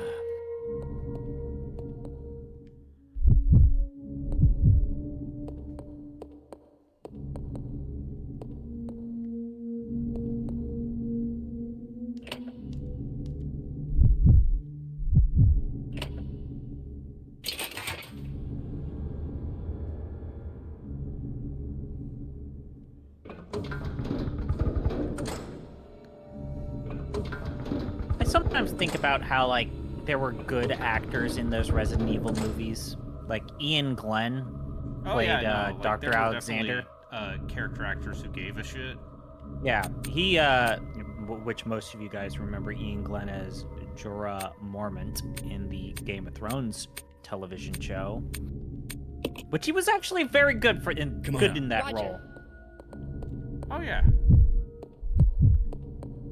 I sometimes think about how, like, there were good actors in those Resident Evil movies. Like, Ian Glenn played Dr. Alexander. Character actors who gave a shit. Yeah, he, which most of you guys remember Ian Glenn as Jorah Mormont in the Game of Thrones television show. Which he was actually very good in that Roger. role. Oh, yeah.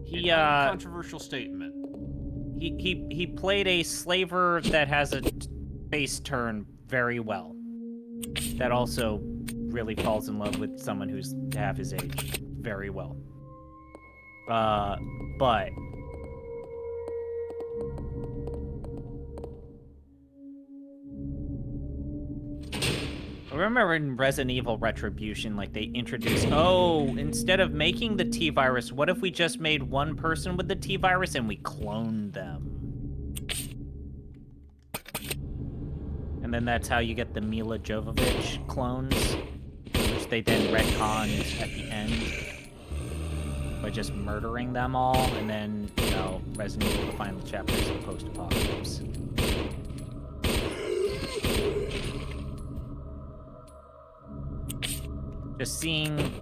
He, controversial statement. He played a slaver that has a face turn very well. That also really falls in love with someone who's half his age very well. But I remember in Resident Evil Retribution, like, they introduced, instead of making the T-Virus, what if we just made one person with the T-Virus and we cloned them? And then that's how you get the Mila Jovovich clones, which they then retconned at the end by just murdering them all, and then, you know, Resident Evil, the final chapter is the post-apocalypse. Just seeing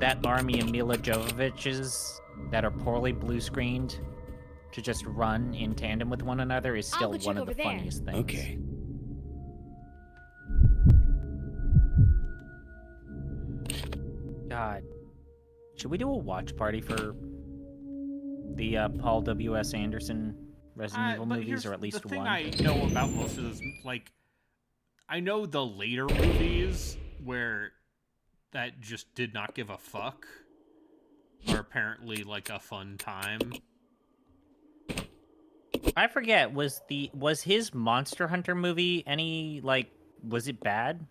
that army of Mila Jovoviches that are poorly blue-screened to just run in tandem with one another is still one of the funniest things. Okay. God. Should we do a watch party for the Paul W.S. Anderson Resident Evil movies, or at least the thing one? I know about most of those, like, I know the later movies where that just did not give a fuck are apparently, like, a fun time. I forget, was his Monster Hunter movie any, like, was it bad?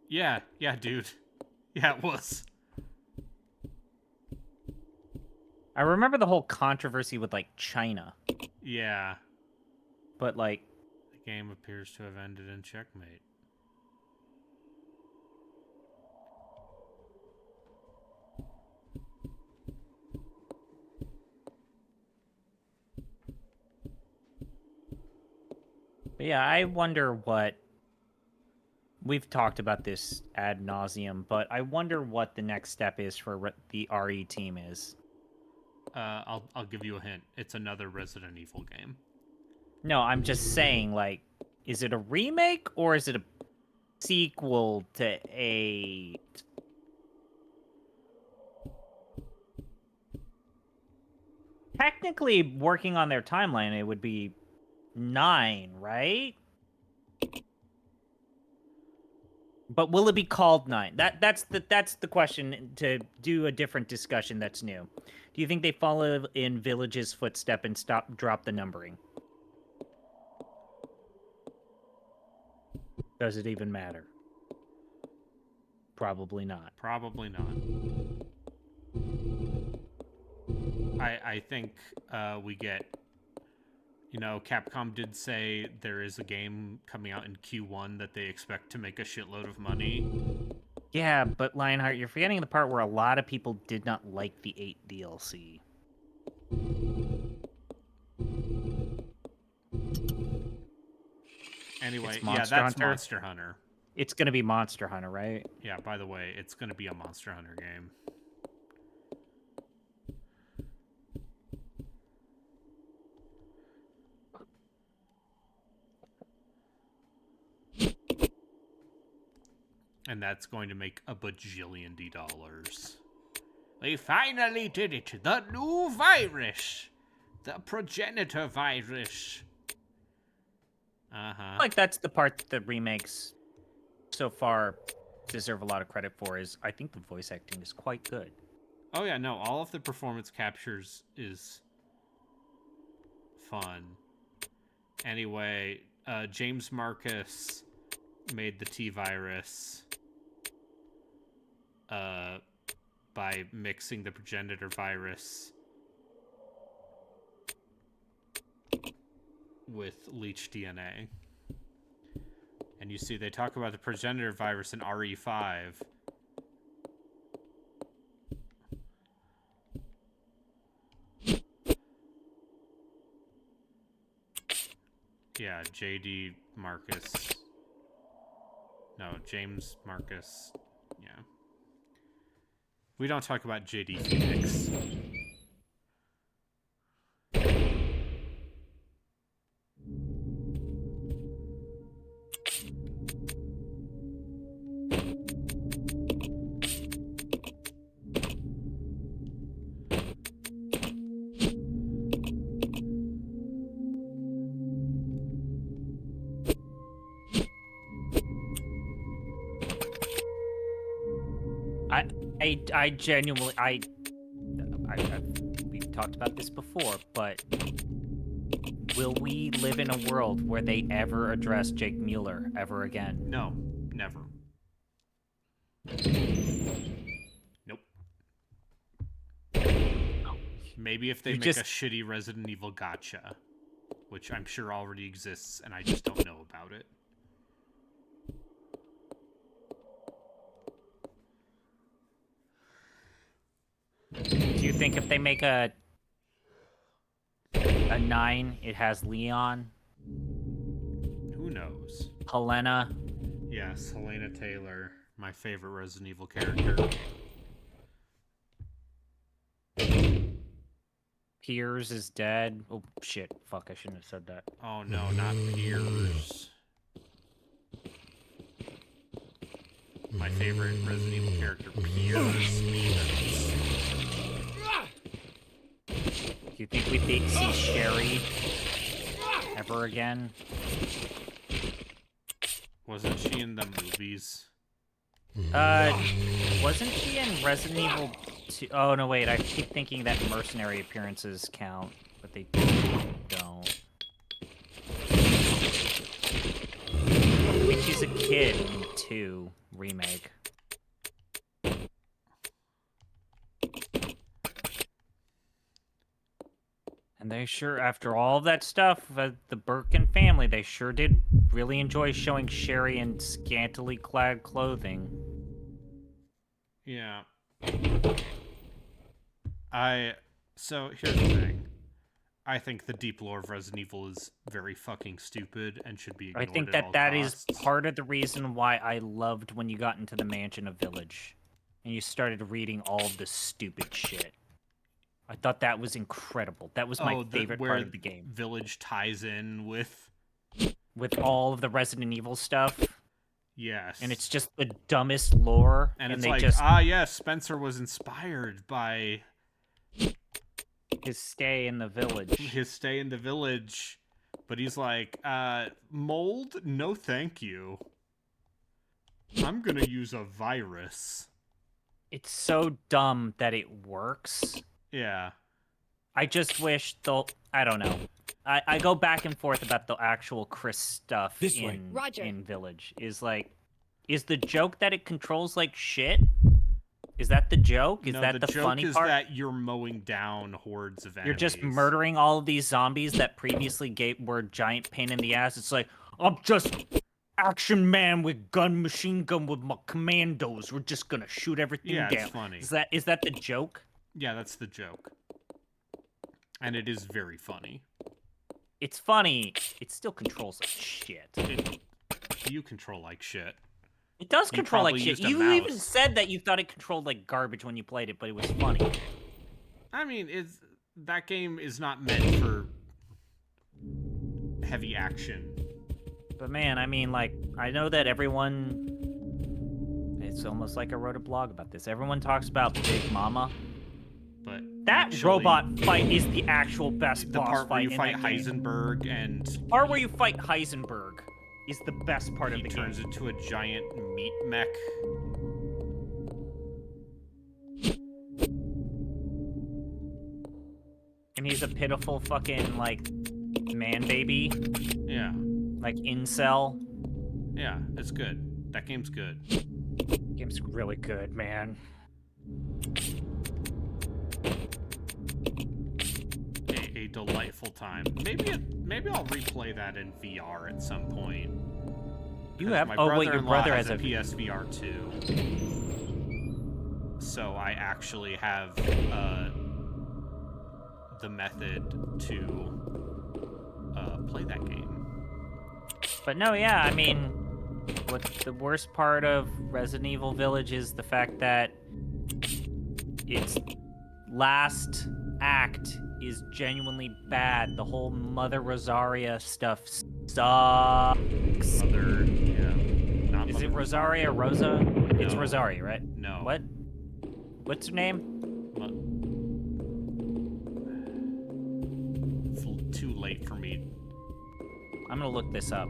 Yeah, dude. Yeah, it was. I remember the whole controversy with, like, China. Yeah. But, like... The game appears to have ended in checkmate. But yeah, I wonder what... We've talked about this ad nauseum, but I wonder what the next step is for the RE team is. I'll give you a hint. It's another Resident Evil game. No, I'm just saying, like, is it a remake or is it a sequel to 8? Technically, working on their timeline, it would be 9, right? But will it be called 9? That's the question, to do a different discussion that's new. Do you think they follow in Village's footstep and drop the numbering? Does it even matter? Probably not. Probably not. I think we get... You know, Capcom did say there is a game coming out in Q1 that they expect to make a shitload of money. Yeah, but Lionheart, you're forgetting the part where a lot of people did not like the 8 DLC. Anyway, It's yeah, Monster that's Hunter? Monster Hunter. It's gonna be Monster Hunter, right? Yeah, by the way, it's gonna be a Monster Hunter game. And that's going to make a bajillion dollars. We finally did it! The new virus! The progenitor virus! Uh-huh. Like, that's the part that the remakes so far deserve a lot of credit for, is I think the voice acting is quite good. Oh yeah, no, all of the performance captures is fun. Anyway, James Marcus made the T-Virus by mixing the progenitor virus with leech DNA. And you see they talk about the progenitor virus in RE5. Yeah, JD Marcus. No, James Marcus. Yeah. We don't talk about JD Phoenix. I genuinely, we've talked about this before, but will we live in a world where they ever address Jake Mueller ever again? No, never. Nope. Maybe if they make a shitty Resident Evil gacha, which I'm sure already exists, and I just don't know about it. Do you think if they make a 9, it has Leon? Who knows? Helena? Yes, Helena Taylor, my favorite Resident Evil character. Piers is dead. Oh, shit. Fuck, I shouldn't have said that. Oh, no, not Piers. My favorite Resident Evil character, Piers. Do you think we'd see Sherry ever again? Wasn't she in the movies? Wasn't she in Resident Evil 2? Oh, no, wait. I keep thinking that mercenary appearances count, but they don't. I mean, she's a kid in the 2 remake. And they sure, after all of that stuff, the Birkin family, they sure did really enjoy showing Sherry in scantily clad clothing. Yeah. So, here's the thing. I think the deep lore of Resident Evil is very fucking stupid and should be ignored I think at that all that costs. is part of the reason why I loved when you got into the mansion of Village. And you started reading all of this stupid shit. I thought that was incredible. That was my favorite part of the game. Village ties in with all of the Resident Evil stuff. Yes. And it's just the dumbest lore. And it's they like, just... yes, Spencer was inspired by his stay in the village. But he's like, mold? No thank you. I'm gonna use a virus. It's so dumb that it works. Yeah. I just wish I don't know. I go back and forth about the actual Chris stuff in Village. Is the joke that it controls like shit? Is that the joke? Is that the funny part? The joke is that you're mowing down hordes of enemies. You're just murdering all of these zombies that previously were giant pain in the ass. It's like, I'm just action man with machine gun with my commandos. We're just gonna shoot everything down. Yeah, it's funny. Is that the joke? Yeah, that's the joke. And it is very funny. it's funny. It still controls like shit. You control like shit. It does You control like probably shit. used a You even mouse. said that you thought it controlled like garbage when you played it, but it was funny. I mean, that game is not meant for heavy action. But man, I mean, like, I know that everyone... It's almost like I wrote a blog about this. Everyone talks about Big Mama. But that actually, robot fight is the actual best the boss part where fight you in fight that game. Heisenberg and The part where you fight Heisenberg is the best part of the game. He turns into a giant meat mech. And he's a pitiful fucking, like, man baby. Yeah. Like, incel. Yeah, it's good. That game's good. Game's really good, man. A delightful time. Maybe I'll replay that in VR at some point. You have? My Oh wait, your brother has a PSVR 2. So I actually have the method to play that game. But no, yeah, I mean, what the worst part of Resident Evil Village is the fact that its last act is genuinely bad. The whole Mother Rosaria stuff sucks. Mother, yeah. Not is Mother it Rosaria Rosa? No. It's Rosaria, right? No. What? What's her name? It's too late for me I'm gonna look this up.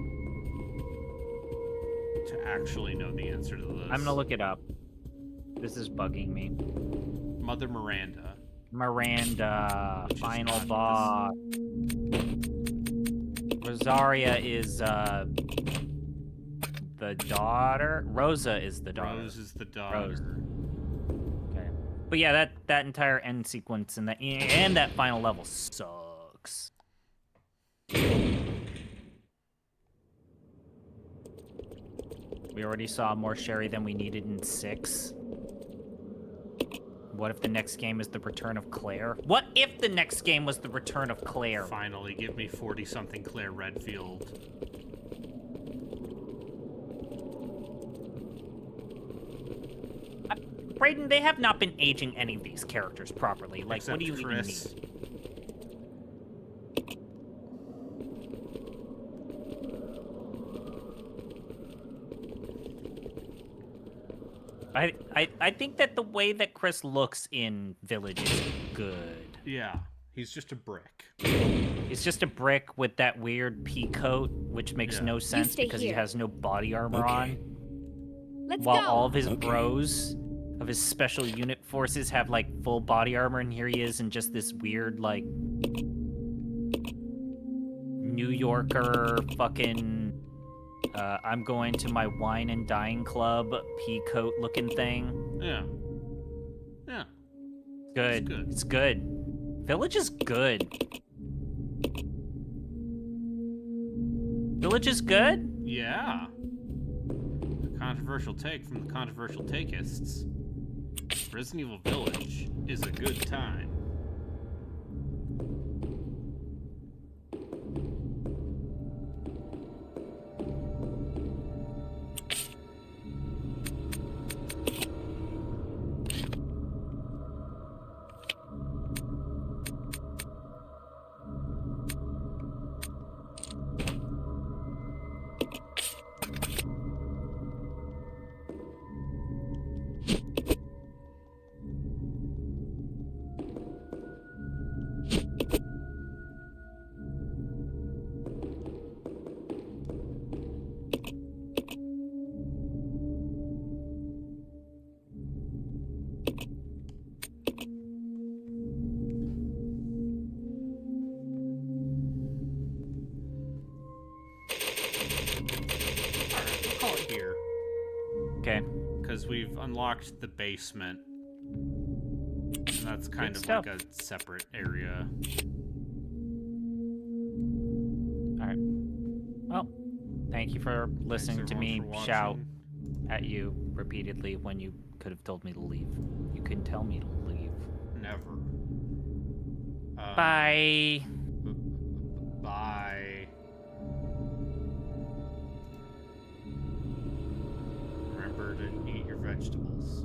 to actually know the answer to this. I'm gonna look it up. This is bugging me. Mother Miranda. Miranda, Which is final not boss. Rosaria is the daughter. Rosa is the daughter. Rose is the daughter. Rose. Okay. But yeah, that entire end sequence and that final level sucks. We already saw more Sherry than we needed in 6. What if the next game is the return of Claire? What if the next game was the return of Claire? Finally, give me 40-something Claire Redfield. Brayden, they have not been aging any of these characters properly. Like, Except what do you Chris. even need? I think that the way that Chris looks in Village is good. Yeah, he's just a brick. He's just a brick with that weird pea coat, which makes no sense because he has no body armor on. Let's While go. all of his bros of his special unit forces have like full body armor, and here he is in just this weird like New Yorker fucking I'm going to my wine and dine club pea coat looking thing. Yeah. Yeah. Good. It's good. Village is good. Village is good? Yeah. A controversial take from the controversial takeists. Resident Evil Village is a good time. Okay. Because we've unlocked the basement. And that's kind of stuff. like a separate area. Alright. Well, thank you for listening to me everyone for shout watching. at you repeatedly when you could have told me to leave. You couldn't tell me to leave. Never. Bye. Bye. vegetables.